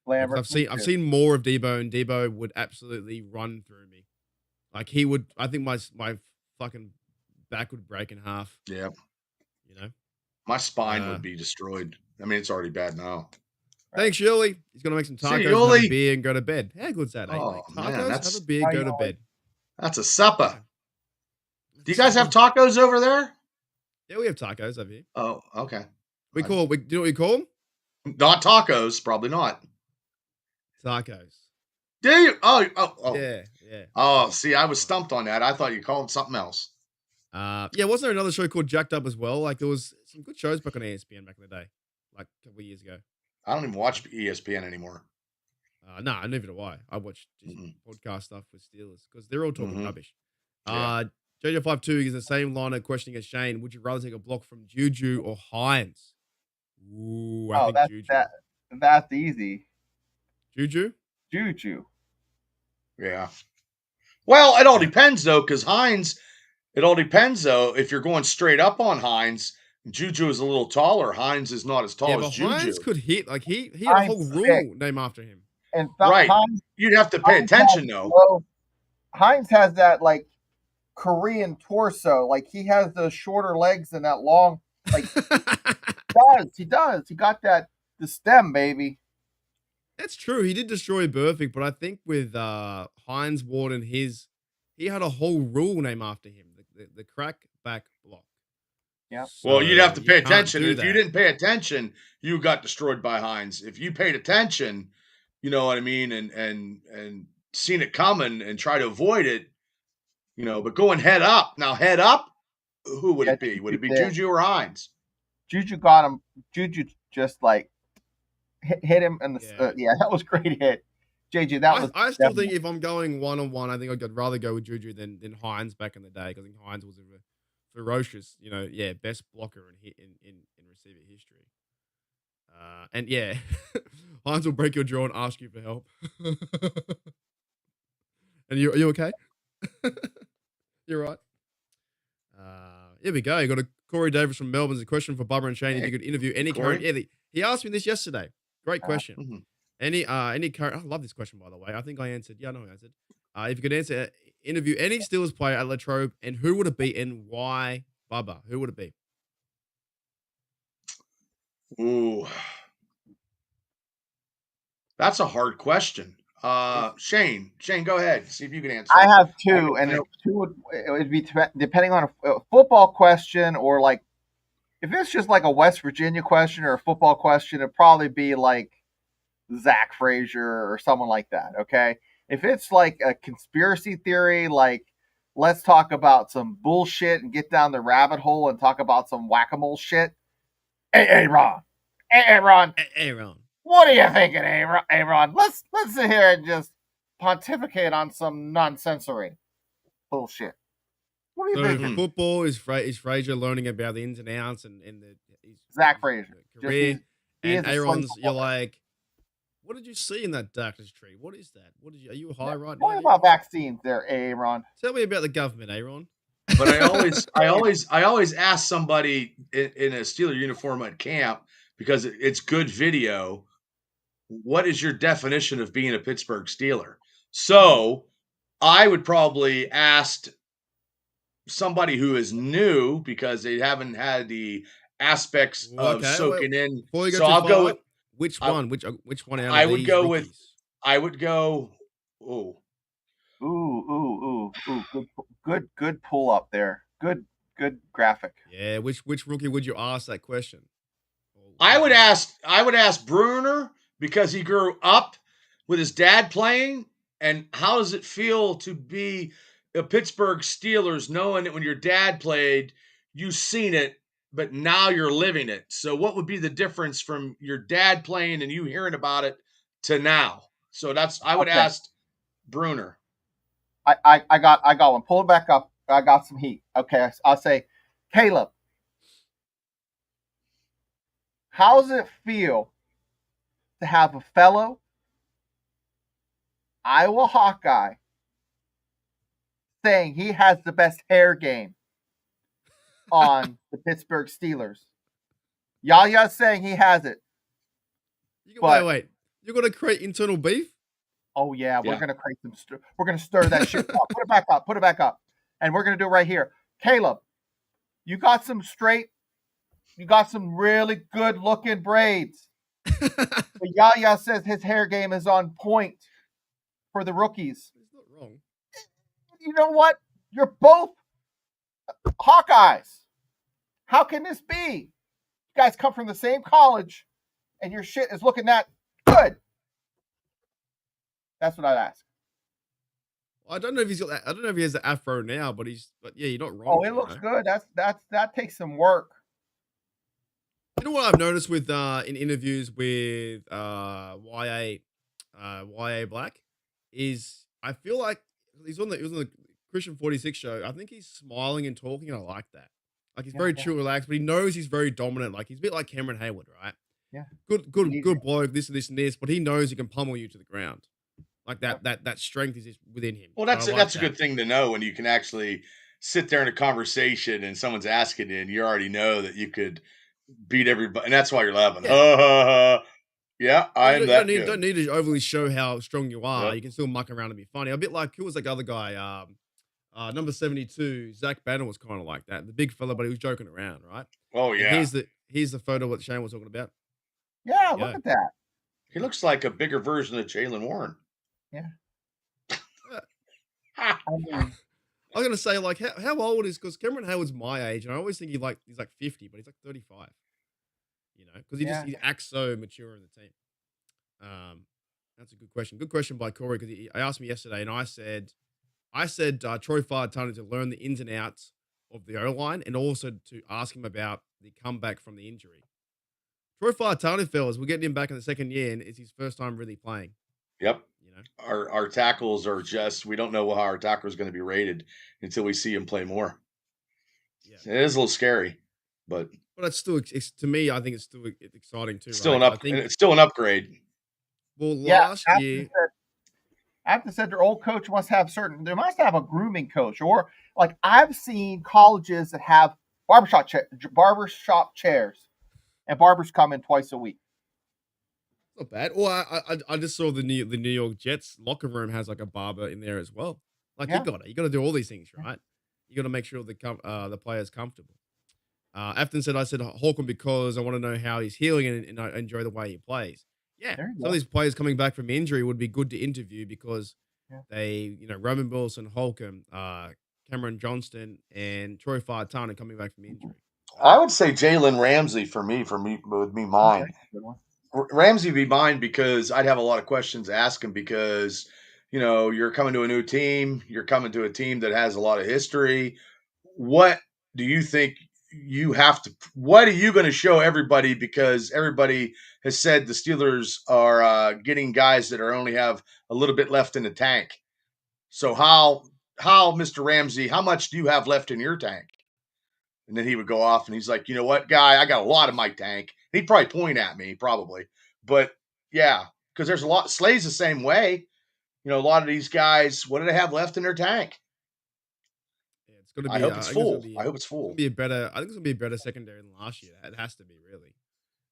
I've seen more of Debo, and Debo would absolutely run through me. Like he would. I think my fucking back would break in half. Yeah. You know, my spine would be destroyed. I mean, it's already bad now. Thanks, Shirley. He's gonna make some tacos, have a beer, and go to bed. How good's that? Oh, tacos, man, have a beer, go to bed. That's a supper. Do you guys have tacos over there? Yeah, we have tacos over here. Oh, okay. Do you know what we call them? Not tacos, probably not. Tacos. Do you? Oh. Yeah. Oh, see, I was stumped on that. I thought you called them something else. Yeah, wasn't there another show called Jacked Up as well? Like there was some good shows back on ESPN back in the day, like a couple of years ago. I don't even watch ESPN anymore. Nah, neither do I. I watch just podcast stuff with Steelers because they're all talking rubbish. Yeah. JJ52 is the same line of questioning as Shane. Would you rather take a block from Juju or Hines? Ooh, I think Juju. That's easy. Juju? Yeah. Well, it all depends though, because Hines. It all depends though. If you're going straight up on Hines, Juju is a little taller. Hines is not as tall as Juju. Hines could hit. Like he had a whole rule named after him. And right. You'd have to pay attention though. Hines has that like Korean torso. Like he has those shorter legs and that long. Like he does. He got the stem, baby. That's true. He did destroy Burfict, but I think with Heinz Ward and he had a whole rule named after him, the crack back block. Yeah. Well, you'd have to You pay can't attention. do If you that. didn't pay attention, you got destroyed by Heinz. If you paid attention, you know what I mean, and seen it coming and try to avoid it, you know, but going head up. Now, head up, who would Yeah, it be? Would it be Juju did. Juju or Heinz? Juju got him. Juju just like hit him, and Yeah. that was a great hit. JJ, that was. I still definitely- think if I'm going 1-on-1, I think I'd rather go with Juju than Heinz back in the day, because I think Heinz was a ferocious, best blocker in receiver history. And yeah, Heinz will break your jaw and ask you for help. And are you okay? You're right. Here we go. You got a Corey Davis from Melbourne. A question for Bubba and Shane. If you could interview any current, he asked me this yesterday. Great question. Mm-hmm. Any current? I love this question, by the way. I think I answered. Yeah, I know I answered. If you could interview any Steelers player at Latrobe, and who would it be and why? Bubba, who would it be? Ooh, that's a hard question. Shane, go ahead. See if you can answer. I have two, and two would be depending on a football question, or like if it's just like a West Virginia question or a football question, it'd probably be like Zach Frazier or someone like that. Okay, if it's like a conspiracy theory, like let's talk about some bullshit and get down the rabbit hole and talk about some whack-a-mole shit. Hey, Ron. Hey, Ron. What are you thinking, Ron? Let's sit here and just pontificate on some nonsensory bullshit. What are you thinking? Football is Frazier learning about the ins and outs and Zach Frazier career. And Aaron's, you're like, what did you see in that darkness tree? What is that? Are you high right now? What about vaccines there, Aaron? Tell me about the government, Aaron. But I always ask somebody in a Steeler uniform at camp, because it's good video, what is your definition of being a Pittsburgh Steeler? So I would probably ask somebody who is new, because they haven't had the aspects of soaking in. So I'll go with which one? Which one out of I would these go rookies? with. I would go. Good pull up there. Good graphic. Yeah, which rookie would you ask that question? I would ask Bruner, because he grew up with his dad playing, and how does it feel to be a Pittsburgh Steelers, knowing that when your dad played, you seen it, but now you're living it. So what would be the difference from your dad playing and you hearing about it to now? So I would ask Bruner. I got one. Pull it back up. I got some heat. Okay, I'll say, Caleb, how does it feel to have a fellow Iowa Hawkeye saying he has the best hair game on the Pittsburgh Steelers? Yaya's saying he has it. Wait. You're going to create internal beef? Oh, yeah. We're going to create some. We're going to stir that shit up. Put it back up. And we're going to do it right here. Caleb, you got some really good looking braids. But Yaya says his hair game is on point for the rookies. He's not wrong. You know what? You're both Hawkeyes. How can this be? You guys come from the same college, and your shit is looking that good. That's what I'd ask. I don't know if he's got that. I don't know if he has the afro now, but yeah, you're not wrong. Oh, it looks good. That takes some work. You know what I've noticed with in interviews with YA Black is I feel like he was on the Christian 46 show. I think he's smiling and talking, and I like that. Like he's very chill, relaxed, but he knows he's very dominant. Like he's a bit like Cameron Hayward, right? Yeah. Good bloke, this and this, but he knows he can pummel you to the ground. Like that strength is within him. Well, that's a good thing to know, when you can actually sit there in a conversation and someone's asking you, and you already know that you could beat everybody, and that's why you're laughing. Yeah, I am that good. Don't need to overly show how strong you are. Yep. You can still muck around and be funny. A bit like, who was that other guy? Number 72, Zach Banner was kind of like that. The big fella, but he was joking around, right? Oh yeah. And here's the photo what Shane was talking about. Yeah, look at that. He looks like a bigger version of Jalen Warren. Yeah. Ha! I mean, I was gonna say, like, how old is, because Cameron Hayward's my age, and I always think he's like 50, but he's like 35. You know, because Yeah. he acts so mature in the team. That's a good question. Good question by Corey, because I asked me yesterday, and I said Troy Falatani to learn the ins and outs of the O line, and also to ask him about the comeback from the injury. Troy Falatani, fellas, we're getting him back in the second year, and it's his first time really playing. Yep. You know, Our tackles are just, we don't know how our tackle is going to be rated until we see him play more. yeah. It is a little scary, but But it's still, to me, I think it's still exciting too. it's still right? an I think, it's still an upgrade. well, yeah. last year, After said their old coach must have they must have a grooming coach, or like I've seen colleges that have barbershop chairs, and barbers come in twice a week. not bad. Or I just saw the New York Jets locker room has like a barber in there as well. Like Yeah. you got to do all these things, right? You got to make sure the player's comfortable. Afton said, I said Holcomb because I want to know how he's healing and I enjoy the way he plays. Yeah, There you some go. of these players coming back from injury would be good to interview because they, Roman Wilson, Holcomb, Cameron Johnston, and Troy Falatani coming back from injury. I would say Jalen Ramsey would be mine. Ramsey would be mine because I'd have a lot of questions to ask him because, you're coming to a new team. You're coming to a team that has a lot of history. What do you think what are you going to show everybody? Because everybody has said the Steelers are getting guys that only have a little bit left in the tank. So how, Mr. Ramsey, how much do you have left in your tank? And then he would go off and he's like, you know what, guy, I got a lot in my tank. He'd probably point at me, probably. But yeah, because there's a lot. Slay's the same way. A lot of these guys, what do they have left in their tank? Yeah, it's going to be. I hope it's full. I hope it's It's full. gonna be I think it's going to be a better secondary than last year. It has to be, really.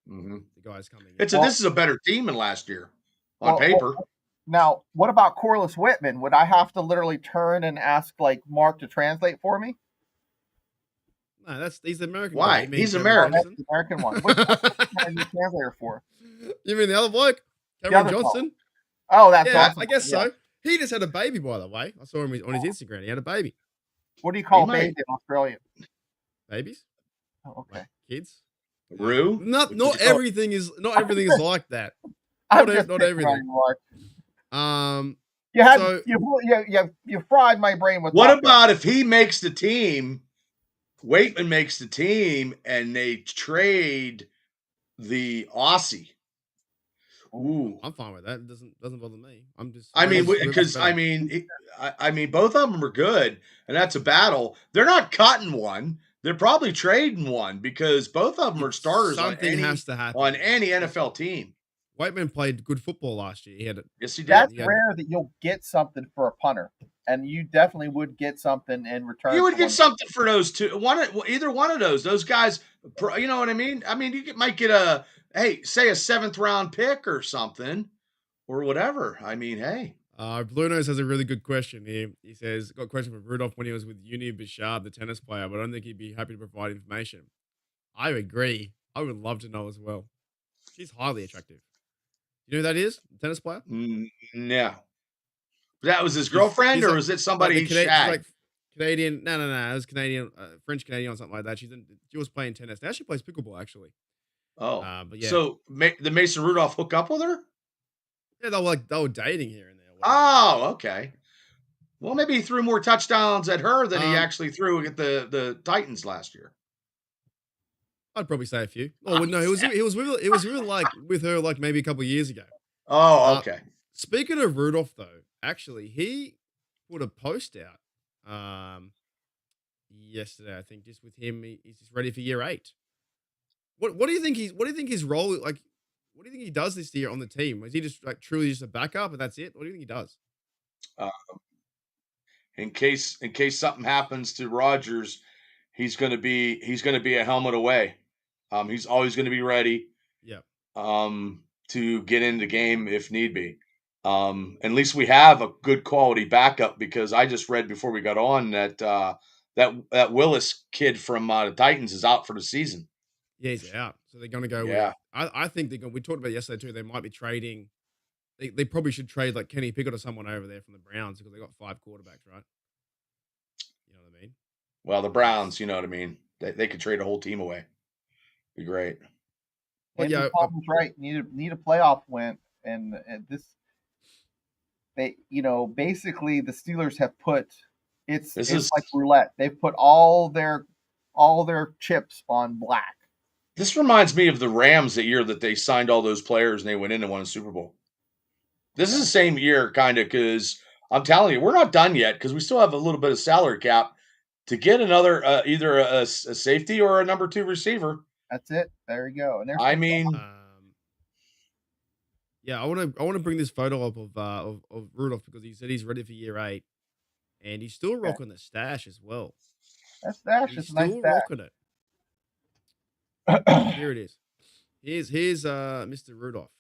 Mm-hmm. The guys coming in. This is a better team than last year on paper. Now, what about Corliss Whitman? Would I have to literally turn and ask like Mark to translate for me? No, he's the American. Why? Guy. He's Cameron American. That's the American one. Which one are you translator for? You mean the other bloke, Cameron other Johnston? Oh, that's Yeah, awesome. I guess so. He just had a baby, by the way. I saw him on his Instagram. He had a baby. What do you call He baby might. in Australia? Babies? Oh, okay. Like kids? Rue? Not What do you everything is like that. I'm Not just not picking on everything. you, Mark. You had So- you fried my brain with What that. about if he makes the team, Waitman makes the team, and they trade the Aussie? Ooh. I'm fine with that. It doesn't bother me. I'm just. I mean, whoever's because better. I mean, both of them are good, and that's a battle. They're not cutting one; they're probably trading one because both of them are starters Something has to happen on any NFL team. Whiteman played good football last year. He had Yes, he did. That's Yeah. rare that you'll get something for a punter, and you definitely would get something in return. You would for get one. something for those two. Either one of those. Those guys, you know what I mean? I mean, might get say a 7th round pick or something, or whatever. I mean, hey. Blue Nose has a really good question here. He says, got a question from Rudolph when he was with Uni Bishard, the tennis player, but I don't think he'd be happy to provide information. I agree. I would love to know as well. She's highly attractive. You know who that is? The tennis player? No. That was his girlfriend, or was it somebody he shagged? She's like Canadian. No. It was Canadian, French Canadian or something like that. She was playing tennis. Now she plays pickleball, actually. Oh. But yeah. So the Mason Rudolph hook up with her? Yeah, they were dating here and there. Oh, okay. Well, maybe he threw more touchdowns at her than he actually threw at the Titans last year. I'd probably say a few. Oh no, he was with her like maybe a couple of years ago. Oh, okay. Speaking of Rudolph, though, actually, he put a post out yesterday. I think just with him, he's just ready for year 8. What do you think his role like? What do you think he does this year on the team? Is he just like truly just a backup and that's it? What do you think he does? In case something happens to Rodgers, he's going to be a helmet away. He's always going to be ready. Yeah. To get in the game if need be. At least we have a good quality backup because I just read before we got on that that Willis kid from the Titans is out for the season. Yeah, he's out. So they're going to go Yeah. with. I think they're going. We talked about it yesterday too. They might be trading. They probably should trade like Kenny Pickett or someone over there from the Browns because they got 5 quarterbacks, right? You know what I mean? Well, the Browns, you know what I mean. They could trade a whole team away. Be great. But Andy yeah, Dalton's right. Need a playoff win, and this basically the Steelers have put it's like roulette. They've put all their chips on black. This reminds me of the Rams that year that they signed all those players and they went in and won a Super Bowl. This is the same year, kind of, because I'm telling you, we're not done yet because we still have a little bit of salary cap to get another either a safety or a number 2 receiver. That's it. There you go. And I mean, yeah, I want to bring this photo up of Rudolph because he said he's ready for year 8, and he's still rocking the stash as well. That stash is nice. Still rocking it. Here it is. Here's Mr. Rudolph.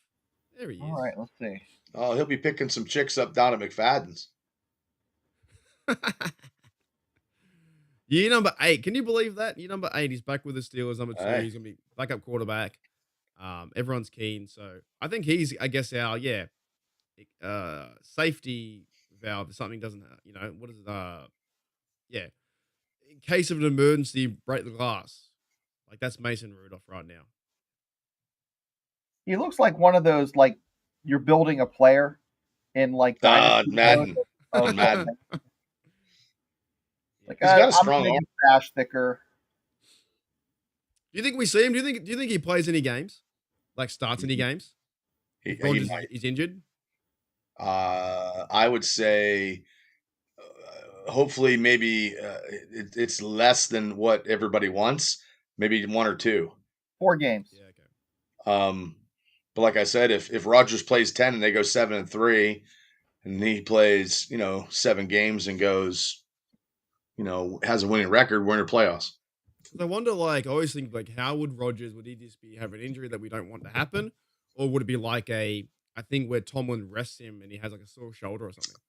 There he is. All right, let's see. Oh, he'll be picking some chicks up down at McFadden's. Year number 8. Can you believe that? Year number 8. He's back with the Steelers. Number 2. Hey. He's gonna be backup quarterback. Everyone's keen. So I think he's, I guess, our safety valve. If something doesn't, what is it? In case of an emergency, break the glass. Like that's Mason Rudolph right now. He looks like one of those like you're building a player in like Madden. Madden. Like, he's got a strong arm. Stash thicker. Do you think we see him? Do you think he plays any games? Like starts any games? He's injured. I would say, hopefully, maybe it's less than what everybody wants. Maybe 1 or 2. 4 games. Yeah. Okay. But like I said, if Rodgers plays 10 and they go 7-3, and he plays 7 games and goes, has a winning record, we're in the playoffs. I wonder, I always think, how would Rodgers, would he just have an injury that we don't want to happen? Or would it be like a thing where Tomlin rests him and he has like a sore shoulder or something?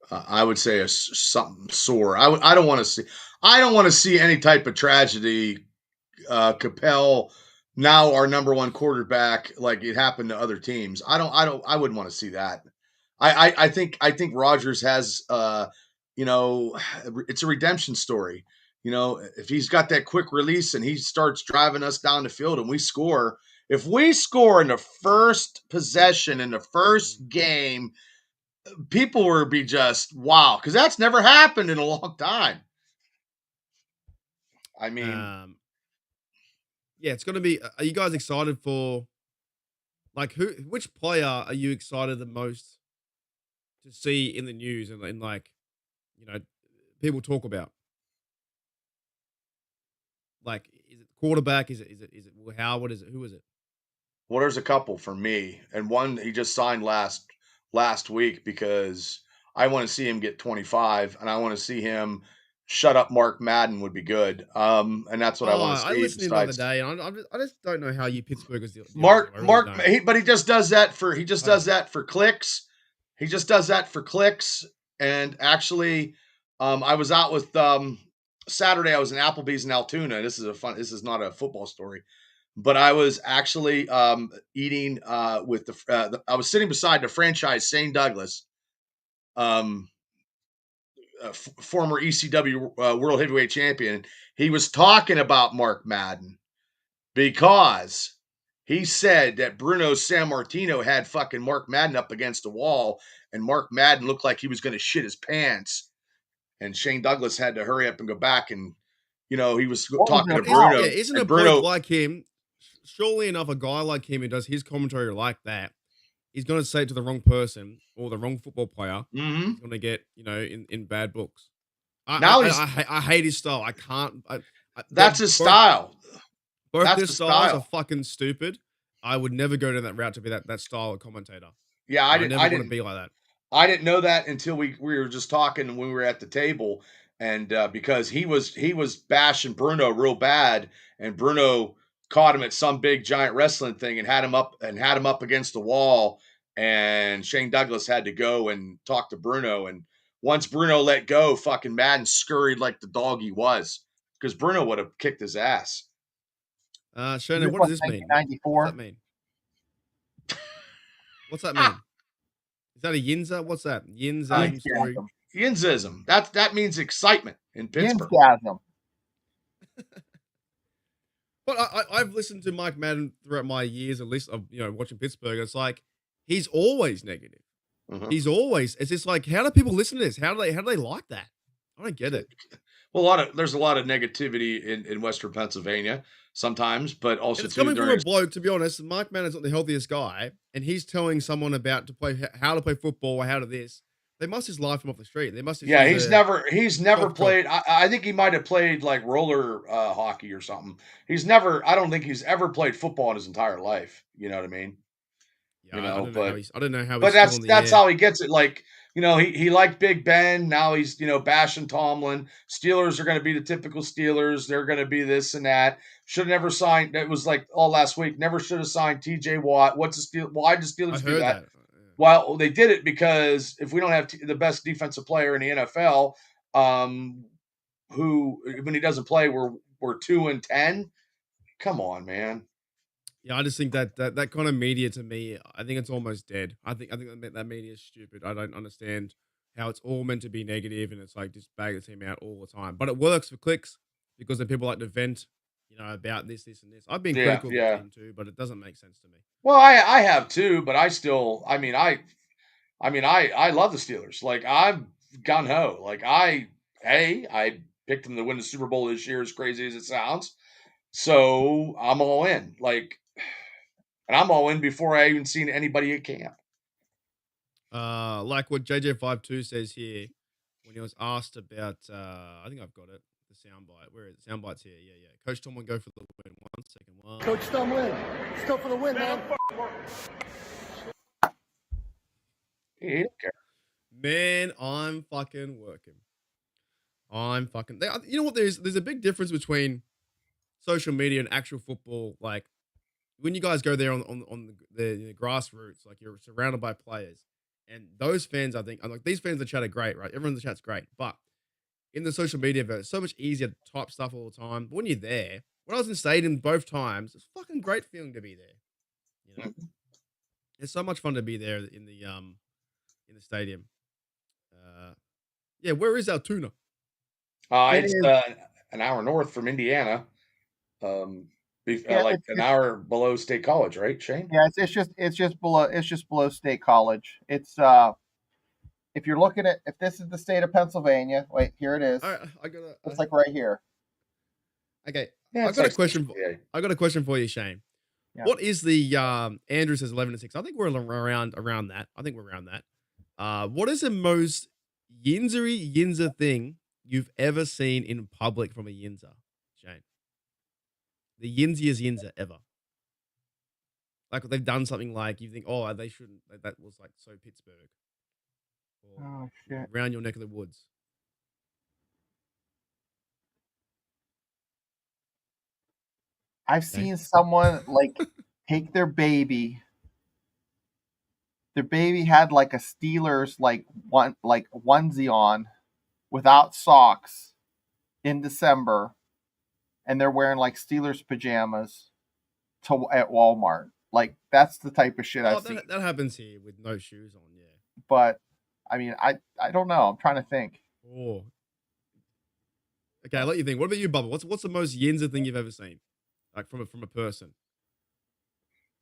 I would say something sore. I don't want to see any type of tragedy compel now our number 1 quarterback like it happened to other teams. I wouldn't want to see that. I think Rodgers has it's a redemption story. If he's got that quick release and he starts driving us down the field and we score, if we score in the first possession in the first game, people will be just wow, because that's never happened in a long time. I mean, it's going to be. Are you guys excited for? Which player are you excited the most to see in the news and people talk about? Is it quarterback? Is it Howard? Is it who is it? Well, there's a couple for me, and one he just signed last week because I want to see him get 25, and I want to see him shut up Mark Madden would be good. And that's what I want to see. I listened to him the other day, and I just don't know how you Pittsburghers do it. But he just does that for clicks. He just does that for clicks. And actually, I was out with Saturday. I was in Applebee's in Altoona. This is not a football story. But I was actually eating with I was sitting beside the franchise Shane Douglas, former ECW World Heavyweight Champion. He was talking about Mark Madden because he said that Bruno Sammartino had fucking Mark Madden up against the wall, and Mark Madden looked like he was going to shit his pants. And Shane Douglas had to hurry up and go back, and he was talking to Bruno. Isn't a bloke like him? Surely enough, a guy like him who does his commentary like that, he's going to say it to the wrong person or the wrong football player. Mm-hmm. He's going to get, in bad books. I hate his style. I can't. That's his style. Both their styles are fucking stupid. I would never go down that route to be that style of commentator. Yeah, I didn't want to be like that. I didn't know that until we were just talking when we were at the table, and because he was bashing Bruno real bad, and Bruno caught him at some big giant wrestling thing and had him up against the wall, and Shane Douglas had to go and talk to Bruno, and once Bruno let go, fucking Madden scurried like the dog he was, because Bruno would have kicked his ass. Shannon, what does this mean? What's 1994. that mean? What's that mean? Is that a Yinza? What's that? Yinza story. Yinzism. That means excitement in Pittsburgh. Yinzgasm. But I've listened to Mike Madden throughout my years of watching Pittsburgh. It's like he's always negative. He's always. It's just like, how do people listen to this? How do they like that? I don't get it. Well, there's a lot of negativity in Western Pennsylvania sometimes, but also it's coming from a bloke. To be honest, Mike Madden's not the healthiest guy, and he's telling someone how to play football or how to this. They must just laugh him off the street. They must. Yeah, he's never played. I think he might have played like roller hockey or something. I don't think he's ever played football in his entire life. You know what I mean? Yeah, I don't know how. But that's how he gets it. Like, he liked Big Ben. Now he's bashing Tomlin. Steelers are going to be the typical Steelers. They're going to be this and that. Should have never signed. It was like all last week. Never should have signed T.J. Watt. Why did Steelers do that? Well, they did it because if we don't have the best defensive player in the NFL, who when he doesn't play, we're 2-10. Come on, man. Yeah, I just think that kind of media, to me, I think it's almost dead. I think that media is stupid. I don't understand how it's all meant to be negative and it's like just bag the team out all the time. But it works for clicks because then people like to vent, about this, and this. I've been critical of the team too, but it doesn't make sense to me. Well, I have too, but I still, I love the Steelers. Like, I'm gung ho. Like, I picked them to win the Super Bowl this year, as crazy as it sounds. So I'm all in. Like, and I'm all in before I even seen anybody at camp. Like what JJ52 says here when he was asked about, I think I've got it. The soundbite. Where is it? Soundbite's here. Yeah. Coach Tomlin, go for the win. 1 second. Coach Tomlin, let's go for the win, man. He don't care. Man, I'm fucking working. You know what? There's a big difference between social media and actual football. Like when you guys go there on the grassroots, like you're surrounded by players, and those fans, I think, like these fans, the chat are great, right? Everyone in the chat's great, but in the social media, it's so much easier to type stuff all the time. But when you're there, when I was in stadium both times, it's a fucking great feeling to be there. It's so much fun to be there in the stadium. Yeah, where is Altoona? It's an hour north from Indiana. Like an hour below State College, right, Shane? Yeah, it's just below State College. It's if you're looking at, if this is the state of Pennsylvania, wait, here it is. All right, it's like right here. Okay, I got a question for you, Shane. Yeah. What is the Andrew says 11-6? I think we're around that. What is the most Yinza thing you've ever seen in public from a Yinza, Shane? The Yinziest Yinza ever. Like they've done something like you think, oh, they shouldn't. That was like so Pittsburgh. Oh shit! Around your neck of the woods. I've seen someone like take their baby. Their baby had like a Steelers onesie on, without socks, in December, and they're wearing like Steelers pajamas at Walmart. Like that's the type of shit I've seen. That happens here with no shoes on, yeah. But I mean, I don't know. I'm trying to think. Oh. Okay, I'll let you think. What about you, Bubba? What's the most Yinza thing you've ever seen? Like from a person?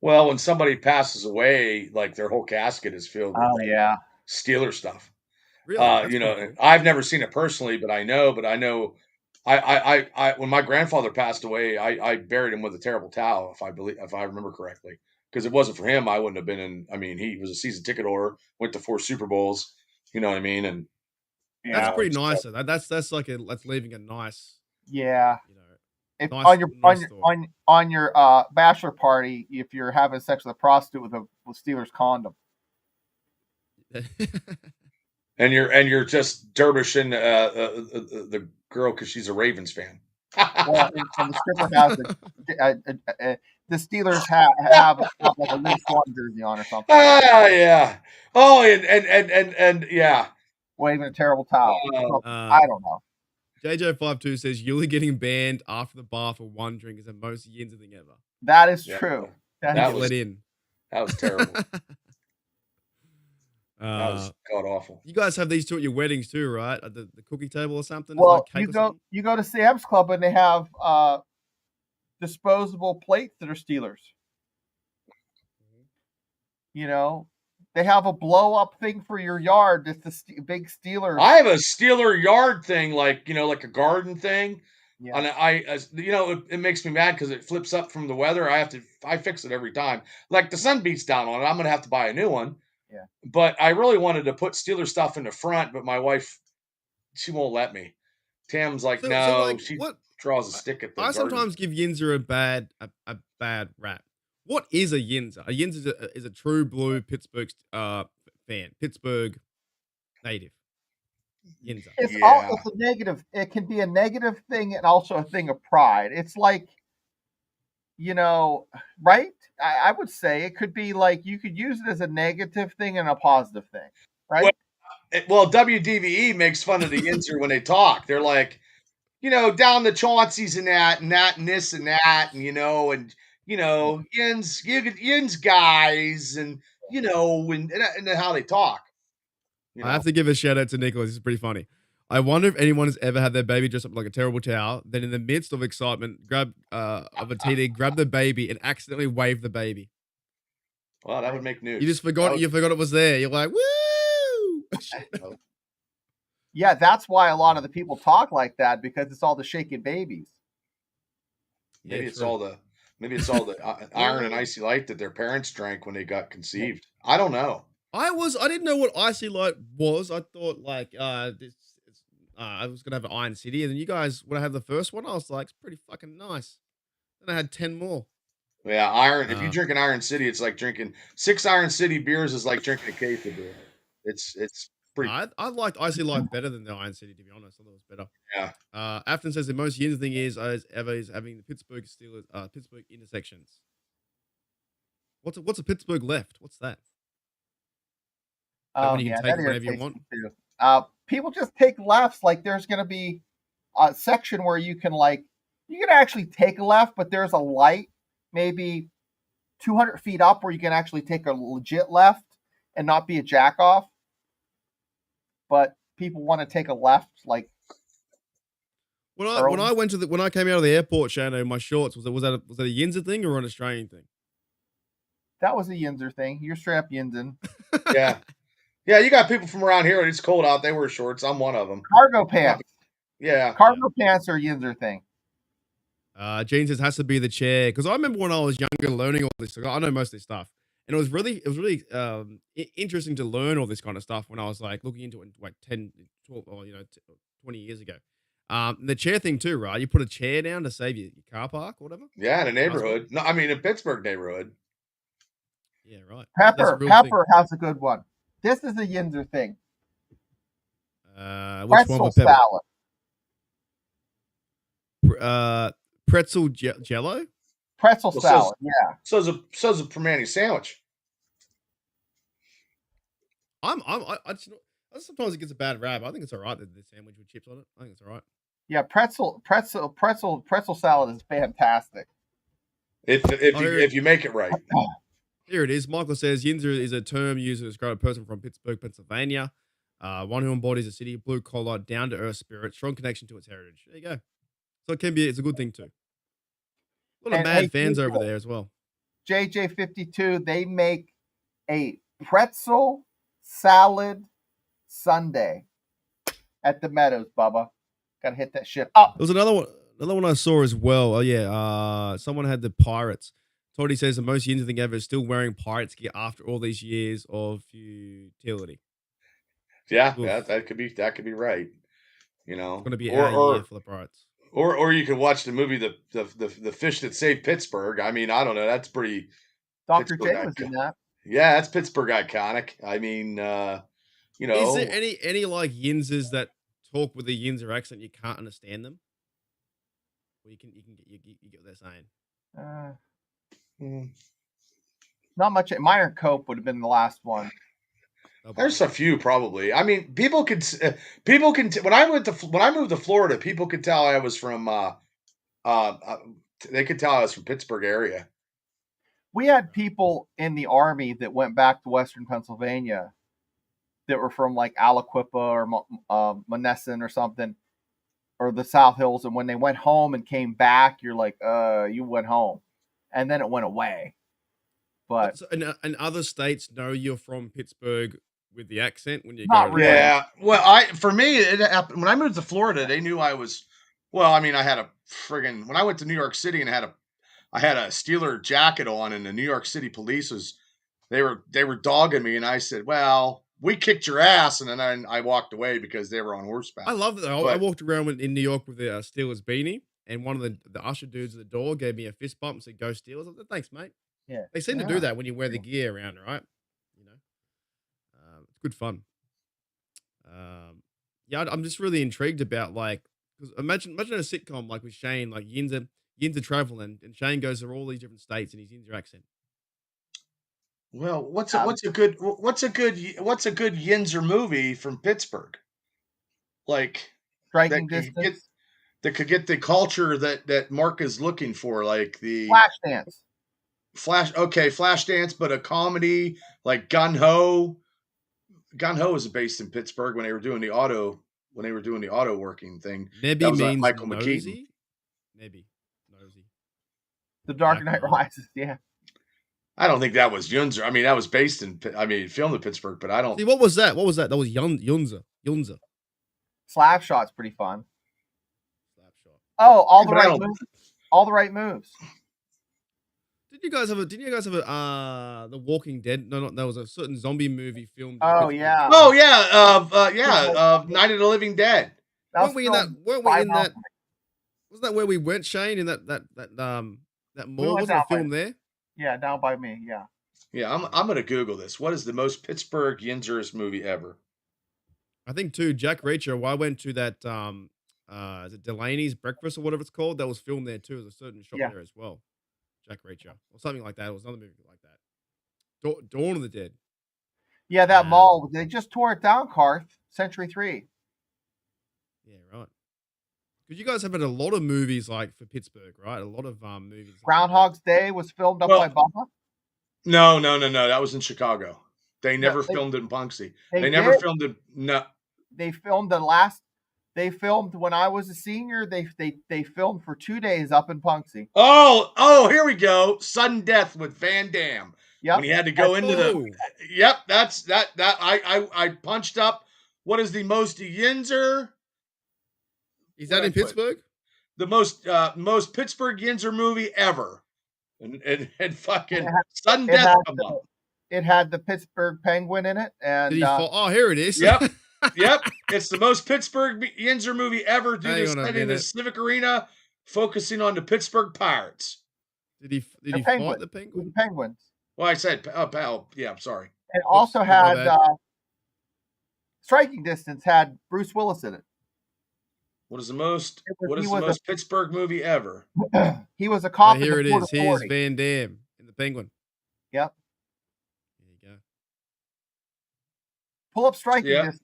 Well, when somebody passes away, like their whole casket is filled with Steeler stuff. Really? I've never seen it personally, but I know I when my grandfather passed away, I buried him with a terrible towel, if I remember correctly. Because if it wasn't for him, I wouldn't have been in. I mean, he was a season ticket holder, went to 4 Super Bowls. You know what I mean? And that's pretty nice. That's leaving a nice. Yeah. If nice, on your bachelor party, if you're having sex with a prostitute with a Steelers condom. And you're just derbyshing the girl because she's a Ravens fan. Well, and the stripper has the Steelers have like a Lee Swan jersey on or something. Yeah. Oh, and yeah. Waving a terrible towel. I don't know. JJ52 says Yuli getting banned after the bar for one drink is the most Yinzer thing ever. That is Yeah. true. That That get was- let in. That was terrible. That was god awful. You guys have these two at your weddings too, right? At the cookie table or something? Well, Is there you cake or go something? you go to Sam's Club and they have disposable plates that are Steelers. You know, they have a blow up thing for your yard. It's the big Steelers. I have a Steeler yard thing, like like a garden thing. Yeah. And it makes me mad because it flips up from the weather. I fix it every time. Like the sun beats down on it, I'm gonna have to buy a new one. Yeah. But I really wanted to put Steeler stuff in the front, but my wife, she won't let me. Tam's like, So, no, like, she what? draws a stick at the I garden. sometimes give Yinzer a bad rap. What is a Yinzer? A Yinzer is a true blue Pittsburgh fan, Pittsburgh native. Yinzer. It's Yeah. it's a negative. It can be a negative thing and also a thing of pride. It's like, right? I would say it could be like you could use it as a negative thing and a positive thing, right? Well, WDVE makes fun of the Yinzer when they talk. They're like, down the Chauncey's and that and this and that, and Yin's guys, and and how they talk. I have to give a shout out to Nicholas. This is pretty funny. I wonder if anyone has ever had their baby dress up like a terrible towel, then in the midst of excitement, grab of a TD, grab the baby and accidentally wave the baby. Well, that would make news. You just forgot. You forgot it was there. You're like, woo! Yeah, that's why a lot of the people talk like that, because it's all the shaking babies. Maybe it's all the iron and icy light that their parents drank when they got conceived. I don't know. I didn't know what icy light was. I thought like I was gonna have an Iron City, and then you guys would have the first one. I was like, it's pretty fucking nice. Then I had 10 more. Yeah, iron. If you drink an Iron City, it's like drinking 6 Iron City beers is like drinking a case of beer. It's pretty. I liked Icy Light better than the Iron City, to be honest. I thought it was better. Yeah. Afton says the most Yinzer thing is having the Pittsburgh Steelers, Pittsburgh intersections. What's a Pittsburgh left? What's that? Oh, when you can take it whenever you want? People just take lefts. Like there's going to be a section where you can actually take a left, but there's a light maybe 200 feet up where you can actually take a legit left and not be a jack off. But people want to take a left, like when I came out of the airport, Shano, my shorts was that a Yinzer thing or an Australian thing? That was a Yinzer thing. You're straight up Yinzin. Yeah. Yeah, you got people from around here and it's cold out. They wear shorts. I'm one of them. Cargo pants. Yeah. Cargo pants are a Yinzer thing. Gene says has to be the chair, because I remember when I was younger learning all this. I know most of this stuff, and it was really interesting to learn all this kind of stuff when I was like looking into it like 10, 12, or 20 years ago. The chair thing too, right? You put a chair down to save your car park or whatever. Yeah, in a neighborhood. No, I mean in Pittsburgh neighborhood. Yeah, right. Pepper has a good one. This is a Yinzer thing. Pretzel salad. Pretzel jello? Pretzel salad, yeah. So's a Permani sandwich. Sometimes it gets a bad rap. I think it's all right, the sandwich with chips on it. I think it's all right. Yeah, pretzel salad is fantastic. If you make it right. Here it is. Michael says Yinzer is a term used to describe a person from Pittsburgh, Pennsylvania, one who embodies a city of blue collar, down to earth spirit, strong connection to its heritage. There you go. So it's a good thing too. A lot of mad fans over there as well. JJ52, they make a pretzel salad sundae at the Meadows, Bubba. Gotta hit that shit up. There was another one I saw as well. Oh yeah, someone had the Pirates. Toddy says the most Yinzer thing ever is still wearing Pirates gear after all these years of futility. Yeah, that could be right. It's gonna be our year for the Pirates. Or you could watch the movie the Fish That Saved Pittsburgh. I mean, I don't know. That's pretty. Dr. J was in that. Yeah, that's Pittsburgh iconic. I mean, Is there any like Yinzers that talk with a Yinzer accent you can't understand them? Or you get what they're saying. Not much. Meyer Cope would have been the last one. There's a few probably. I mean, people can when I moved to Florida, people could tell I was from they could tell I was from Pittsburgh area. We had people in the Army that went back to Western Pennsylvania that were from like Aliquippa or Monessen or something, or the South Hills. And when they went home and came back, you're like, you went home. And then it went away. But and other states know you're from Pittsburgh with the accent when you Not go. really. Yeah. Well, for me, it happened when I moved to Florida. They knew I was. Well, I mean, I had a friggin' when I went to New York City and I had a Steeler jacket on, and the New York City police they were dogging me, and I said, "Well, we kicked your ass," and then I walked away because they were on horseback. I love that. I But- walked around in New York with the Steelers beanie, and one of the usher dudes at the door gave me a fist bump and said, "Go Steelers!" I said, "Thanks, mate." yeah, They seem to Yeah. do that when you wear the gear around, right? You know, it's good fun. Yeah, I'm just really intrigued about because imagine a sitcom like with Shane, like Yin's a traveling, and Shane goes to all these different states and he's in your accent. Well, what's a good Yinzer movie from Pittsburgh? Like striking that could distance. could get the culture that Mark is looking for, like the Flashdance. Flashdance, but a comedy like Gun Ho. Gun Ho was based in Pittsburgh when they were doing the auto working thing. Nebby That was means Michael nosy. McKean. Nebby, nosy. The Dark Black Knight Knight. Rises. Yeah. I don't think that was Yunzer. I mean, that was based in. I mean, filmed in Pittsburgh, but I don't. See, what was that? What was that? That was Yunza. Slapshot's pretty fun. Slapshot. Oh, all the But I right don't- moves. All the right moves. Didn't you guys have a The Walking Dead? No, there was a certain zombie movie filmed. in Oh, Pittsburgh. yeah. Oh yeah, Night of the Living Dead. That was Weren't we in that? filmed Weren't we 5 in miles that? from me. Wasn't that where we went, Shane? In that mall? went Wasn't it down by- filmed there? Yeah, down by me. Yeah. Yeah, I'm gonna Google this. What is the most Pittsburgh Yinzerist movie ever? I think too. Jack Reacher. I went to that. Is it Delaney's Breakfast or whatever it's called? That was filmed there too. There's a certain shot Yeah. there as well. Jack Reacher or something like that. It was another movie like that. Dawn of the Dead. Yeah, that Yeah. mall. They just tore it down, Karth. Century 3. Yeah, right. Because you guys have had a lot of movies like for Pittsburgh, right? A lot of movies. Groundhog's Day was filmed up Well, by Bubba. No. That was in Chicago. They never they- filmed it in Punxsy. they They never did. filmed it. No. They filmed They filmed when I was a senior. They filmed for 2 days up in Punxsy. Oh, here we go. Sudden Death with Van Damme. Yep. When he had to go into the. Oh, Yep, that's that. I punched up. What is the most Yinzer? is What'd that in I put? Pittsburgh? The most Pittsburgh Yinzer movie ever. And fucking It had- Sudden it Death had come the- up. It had the Pittsburgh Penguin in it, and Did he fall? Oh, here it is. Yep. Yep, it's the most Pittsburgh Yinzer movie ever due Hang to on a setting the minute. Civic Arena, focusing on the Pittsburgh Pirates. Did he The fight Penguin. the with penguin? the Penguins. Well, I said, pal. Yeah, I'm sorry. It also my had bad. Striking Distance had Bruce Willis in What is the most? It was- What he is the was a- most Pittsburgh movie ever? it. He was a Oh, cop. here in it the Port is. of Here's 40. Van Damme in the penguin. Yep. There you go. Pull up Striking Yeah. Distance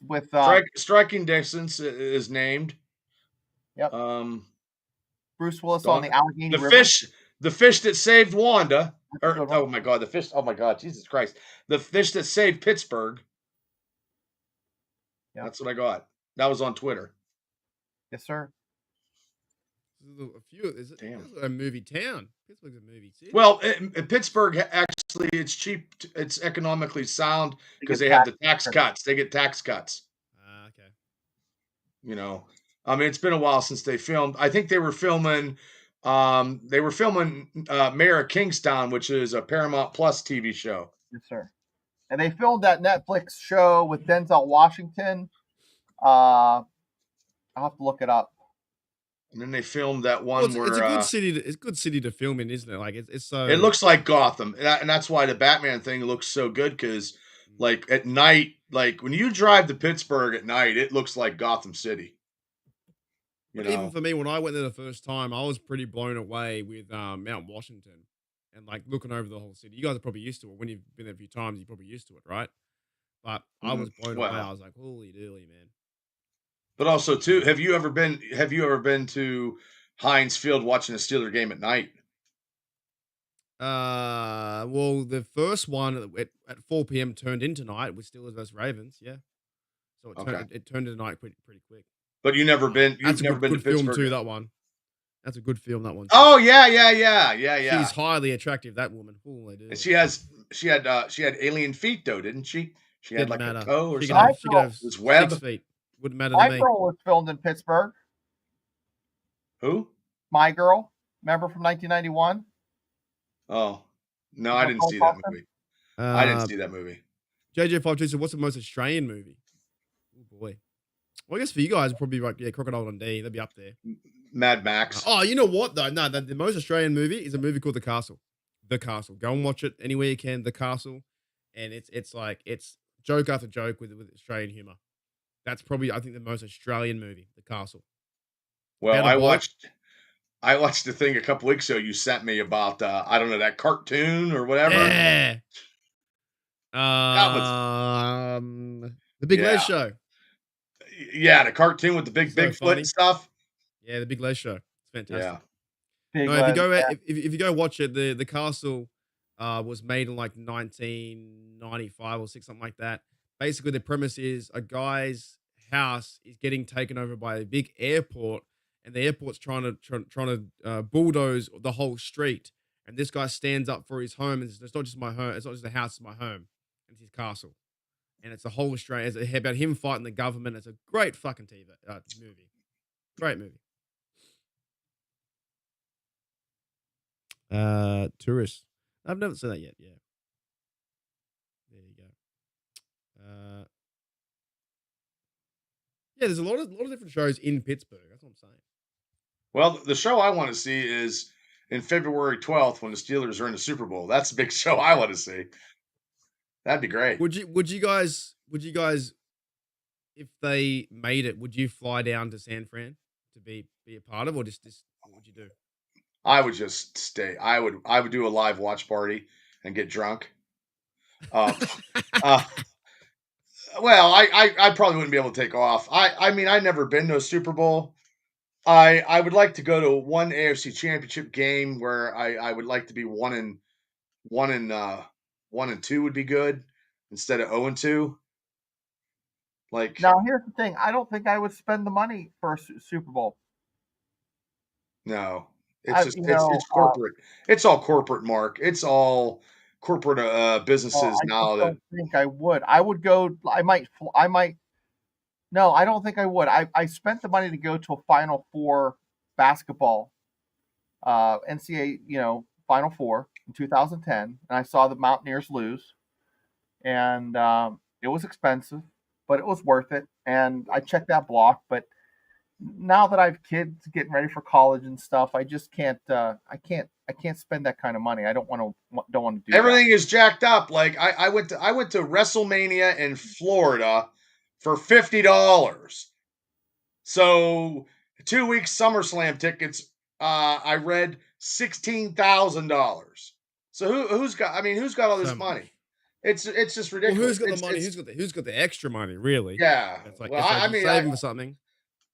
with Striking Distance is named. Yep. Bruce Willis on the Allegheny The River. the fish that saved Wanda. That's a good one. Oh my God, the fish! Oh my God, Jesus Christ! The fish that saved Pittsburgh. Yep. That's what I got. That was on Twitter. Yes, sir. A few. Is it Damn. it's a movie town? Pittsburgh's a movie city. Well, Pittsburgh actually, it's cheap. It's economically sound because get they have the tax tax cuts. They get tax cuts. Okay. You know, I mean, it's been a while since they filmed. I think they were filming. Mayor of Kingstown, which is a Paramount Plus TV show. Yes, sir. And they filmed that Netflix show with Denzel Washington. I'll have to look it up. And then they filmed that one Well, it's, where it's a good city. It's a good city to film in, isn't it? Like it's so. it looks like Gotham, and that's why the Batman thing looks so good. Because like at night, like when you drive to Pittsburgh at night, it looks like Gotham City. You But even know, for me, when I went there the first time, I was pretty blown away with Mount Washington and like looking over the whole city. You guys are probably used to it. When you've been there a few times, you're probably used to it, right? But I was blown away. Well, I was like, holy dooly, man. but also too, have you ever been to Heinz Field watching a Steeler game at night? Well, the first one at 4 p.m. turned into night with Steelers versus Ravens. Yeah, so Okay, it turned into night pretty quick. but That's you've a never been to good film Pittsburgh. too. That one. That's a good film. That one too. Oh yeah. She's highly attractive. That woman. Holy And dude. she had alien feet though, didn't she? She had Didn't like a matter. toe or She could something. have. She could have It was 6 web. feet. Wouldn't matter to My me. Girl was filmed in Pittsburgh. Who? My Girl, remember from 1991? Oh no, I didn't Nicole see that Kidman? movie. I didn't see that movie. JJ52 said, "What's the most Australian movie?" Oh boy. Well, I guess for you guys, probably like Crocodile Dundee. They'd be up there. Mad Max. Oh, you know what though? No, the most Australian movie is a movie called The Castle. The Castle. Go and watch it anywhere you can. The Castle, and it's like it's joke after joke with Australian humor. That's probably I think the most Australian movie. The Castle. Well, About a bloke. I watched the thing a couple weeks ago you sent me about I don't know, that cartoon or whatever. Yeah. That was The Big Les yeah. Show. Yeah, the cartoon with the big So Bigfoot funny. and stuff. Yeah, The Big Les Show. It's fantastic. Yeah. Big No, if you Les, go yeah. if you go watch it, the Castle was made in like 1995 or 6, something like that. Basically, the premise is a guy's house is getting taken over by a big airport, and the airport's trying to bulldoze the whole street. And this guy stands up for his home, and it's not just my home. It's not just the house; it's my home. And it's his castle, and it's a whole Australia. It's about him fighting the government. It's a great fucking TV movie. Great movie. Tourist. I've never seen that yet. Yeah. There you go. Yeah, there's a lot of different shows in Pittsburgh. That's what I'm saying. Well, the show I want to see is in February 12th when the Steelers are in the Super Bowl. That's a big show I want to see. That'd be great. Would you guys if they made it, would you fly down to San Fran to be a part of, or just what would you do? I would just stay. I would do a live watch party and get drunk. Uh, uh, well, I probably wouldn't be able to take off. I mean, I've never been to a Super Bowl. I would like to go to one AFC Championship game where I would like to be 1-2 would be good instead of 0-2. Like Now, here's the thing. I don't think I would spend the money for a Super Bowl. no, I- it's just you know, it's corporate. It's all corporate, Mark. It's all corporate businesses I now just that don't think I would. I would go. I might. No, I don't think I would. I spent the money to go to a Final Four basketball, NCAA, Final Four in 2010, and I saw the Mountaineers lose, and it was expensive, but it was worth it. And I checked that block. But now that I have kids getting ready for college and stuff, I just can't. I can't spend that kind of money. I don't want to do everything is jacked up. Like I went to WrestleMania in Florida for $50. So 2 weeks SummerSlam tickets, I read $16,000. So who's got? I mean, who's got all this So money? much. It's just Well, ridiculous. who's got the It's- money? it's- Who's got the extra money? Really? Yeah. It's like, Well, I you mean, saving for something.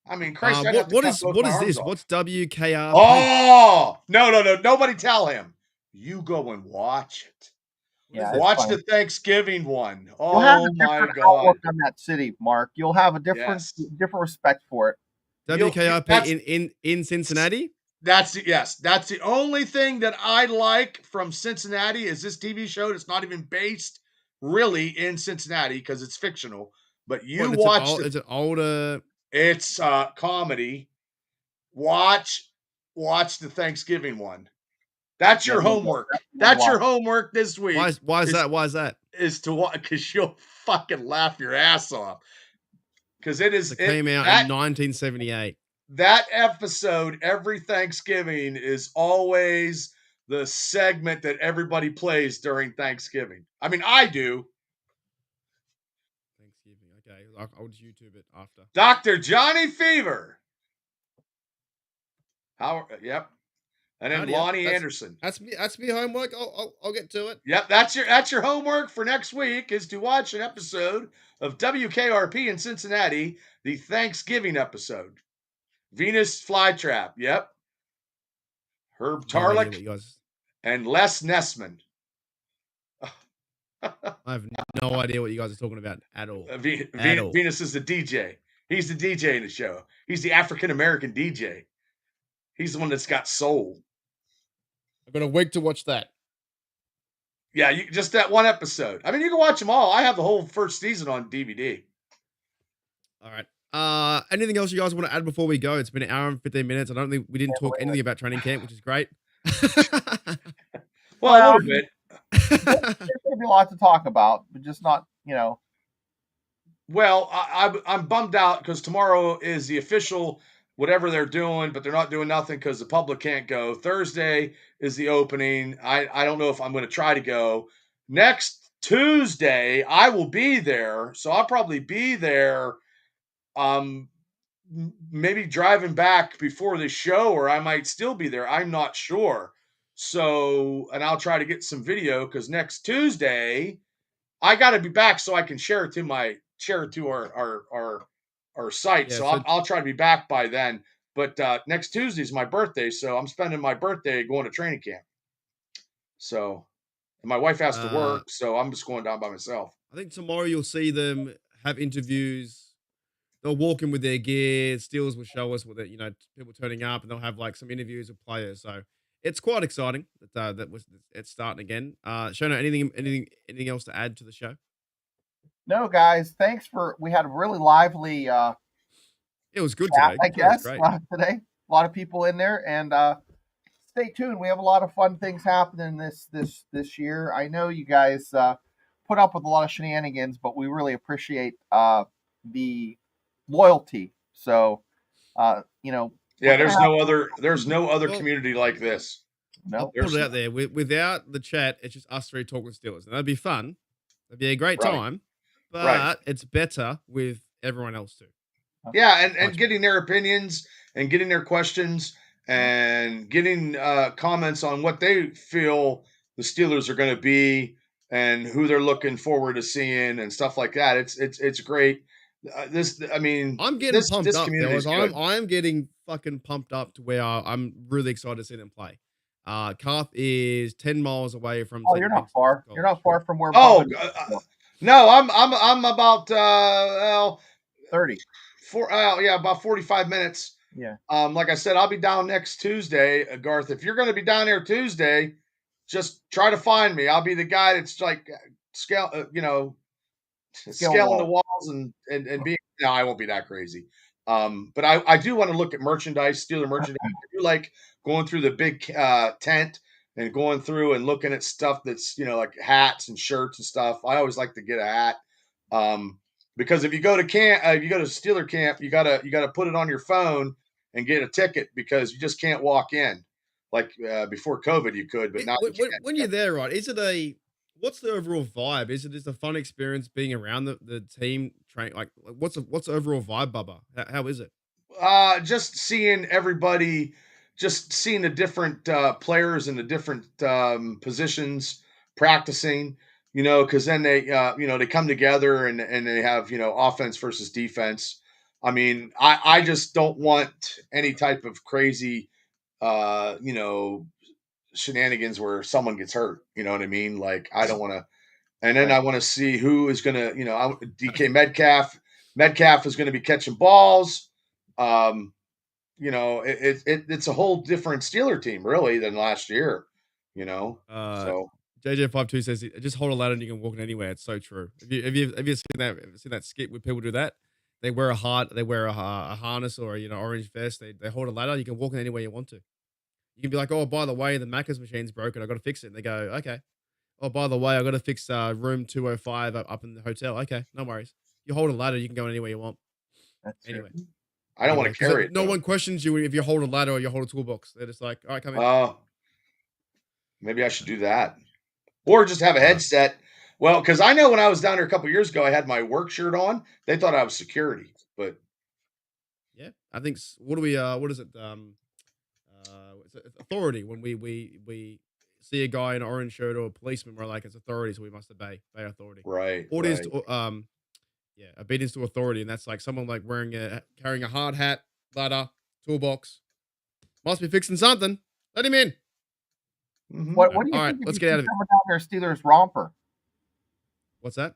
I mean, Christ, I'd have to What cut is both my arms this? off. What's WKRP? Oh no! Nobody tell him. You go and watch it. Yeah, it's Watch fine. the Thanksgiving one. You'll have Oh a my different God! outlook on that city, Mark. You'll have a different Yes. different respect for it. WKRP that's- in Cincinnati? That's the only thing that I like from Cincinnati is this TV show that's not even based really in Cincinnati because it's fictional. But you watch it's an older. it's comedy. Watch the Thanksgiving one. That's your Yeah, homework. definitely That's your watch. homework this week. Why is that? Is to watch because you'll fucking laugh your ass off. Because It came out in 1978. That episode every Thanksgiving is always the segment that everybody plays during Thanksgiving. I mean, I do. Thanksgiving. Okay, I'll just YouTube it after. Dr. Johnny Fever. Yep. And then Howdy, yeah. Lonnie Anderson. That's me homework. I'll get to it. Yep, that's your homework for next week is to watch an episode of WKRP in Cincinnati, the Thanksgiving episode. Venus Flytrap. Yep. Herb No idea Tarlick what you guys. and Les Nessman. I have no idea what you guys are talking about at all. Venus is the DJ. He's the DJ in the show. He's the African American DJ. He's the one that's got soul. I've got a week to watch that. Yeah, just that one episode. I mean, you can watch them all. I have the whole first season on DVD. All right. Anything else you guys want to add before we go? It's been an hour and 15 minutes. I don't think we didn't talk anything about training camp, which is great. Well, a little bit. There's going to be a lot to talk about, but just not, Well, I'm bummed out because tomorrow is the official whatever they're doing, but they're not doing nothing because the public can't go. Thursday is the opening. I don't know if I'm going to try to go. Next Tuesday, I will be there. So I'll probably be there maybe driving back before the show, or I might still be there. I'm not sure. So, and I'll try to get some video because next Tuesday, I got to be back so I can share it to our site. Yeah, so so- I'll try to be back by then. But next Tuesday is my birthday, so I'm spending my birthday going to training camp. So, and my wife has to work, so I'm just going down by myself. I think tomorrow you'll see them have interviews. They'll walk in with their gear. Steelers will show us with it, people turning up, and they'll have like some interviews with players. So it's quite exciting that it's starting again. Shona, anything else to add to the show? No, guys. Thanks we had a really lively It was good chat, today. I guess, Great. today. A lot of people in there, and stay tuned. We have a lot of fun things happening this year. I know you guys put up with a lot of shenanigans, but we really appreciate the loyalty. So, Yeah, there's no other community like this. No, I'll put it out there. Without the chat, it's just us three talking Steelers. And that'd be fun. That'd be a great time. But it's better with everyone else too. Yeah, and getting their opinions and getting their questions and getting comments on what they feel the Steelers are going to be and who they're looking forward to seeing and stuff like that. It's great. I'm getting pumped up, fellas. I'm getting fucking pumped up to where I'm really excited to see them play. Carth is 10 miles away from. Oh, you're not far. You're not far from where. Oh, no, I'm about 30. About 45 minutes. Yeah. Like I said, I'll be down next Tuesday, Garth. If you're going to be down there Tuesday, just try to find me. I'll be the guy that's like scaling the walls and being. No, I won't be that crazy. But I do want to look at merchandise, Steeler merchandise. I do like going through the big tent and going through and looking at stuff that's like hats and shirts and stuff. I always like to get a hat. Because if you go to camp, if you go to Steeler camp, you gotta put it on your phone and get a ticket because you just can't walk in. Like before COVID, you could, but now when you're there, right? What's the overall vibe? Is it just a fun experience being around the team train? Like what's the overall vibe, Bubba? How is it? Just seeing everybody, just seeing the different players in the different positions practicing. Because then they, they come together and they have, offense versus defense. I mean, I just don't want any type of crazy, shenanigans where someone gets hurt. You know what I mean? Like, I don't want to. And then I want to see who is going to, DK Metcalf. Metcalf is going to be catching balls. It's a whole different Steeler team, really, than last year. So. JJ52 says, just hold a ladder and you can walk in anywhere. It's so true. Have you seen that skit where people do that? They wear a harness or orange vest. They hold a ladder. You can walk in anywhere you want to. You can be like, oh, by the way, the Macca's machine's broken. I got to fix it. And they go, okay. Oh, by the way, I got to fix room 205 up in the hotel. Okay, no worries. You hold a ladder, you can go anywhere you want. Anyway. I don't want to carry it. No one questions you if you hold a ladder or you hold a toolbox. They're just like, all right, come in. Oh, maybe I should do that. Or just have a headset. Well, because I know when I was down there a couple years ago, I had my work shirt on. They thought I was security, but yeah, I think. What is it? it's authority when we see a guy in an orange shirt or a policeman. We're like, it's authority, so we must obey authority. Right. Orders right. to obedience to authority, and that's like someone like carrying a hard hat, ladder, toolbox. Must be fixing something. Let him in. Mhm. What do you All right, think? If let's you get out see of it. someone down there, Steelers romper, What's that?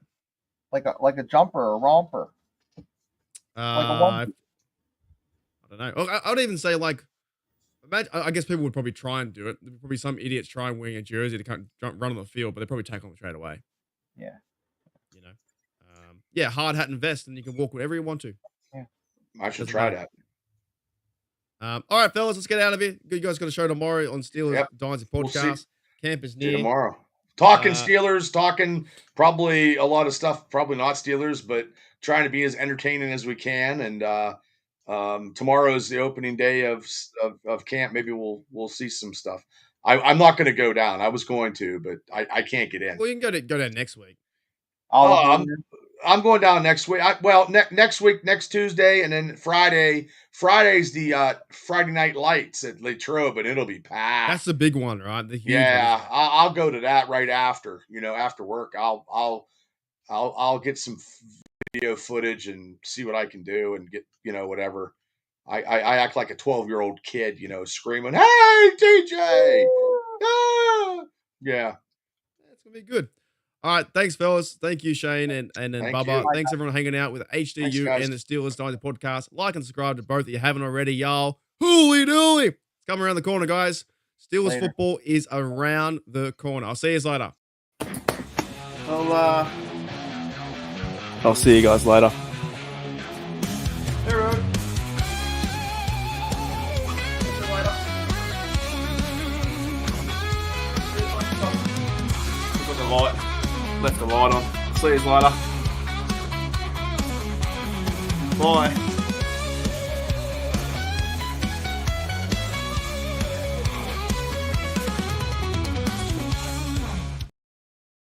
like a jumper or romper. I don't know. I would even say like, imagine, I guess people would probably try and do it. There'd probably some idiots try and wearing a jersey to come run on the field, but they probably take on straight away. Yeah. You know, hard hat and vest, and you can walk wherever you want to. Yeah. I should Doesn't try matter. that. All right, fellas, let's get out of here. You guys got a show tomorrow on Steelers Yep. Dynasty We'll see. podcast. Camp is See you near. tomorrow. Talking Uh, Steelers, talking probably a lot of stuff, probably not Steelers, but trying to be as entertaining as we can. And tomorrow is the opening day of camp. Maybe we'll see some stuff. I'm not going to go down. I was going to, but I can't get in. Well, you can go down next week. I'm going down next week. Next week, next Tuesday, and then Friday. Friday's the Friday Night Lights at Latrobe, and it'll be packed. That's the big one, right? The huge Yeah, one. I'll go to that right after. After work, I'll get some video footage and see what I can do and get whatever. I act like a 12-year-old kid, screaming, "Hey, TJ!" Ah! Yeah. That's gonna be good. All right, thanks, fellas. Thank you, Shane and Thank Bubba. you. Thanks everyone hanging out with HDU guys. and the Steelers Dynasty podcast. Like and subscribe to both if you haven't already, y'all. Hooly dooly! It's coming around the corner, guys. Steelers Later. football is around the corner. I'll see you later. I'll see you guys later. Got the light. Left the light on. See you later. Bye.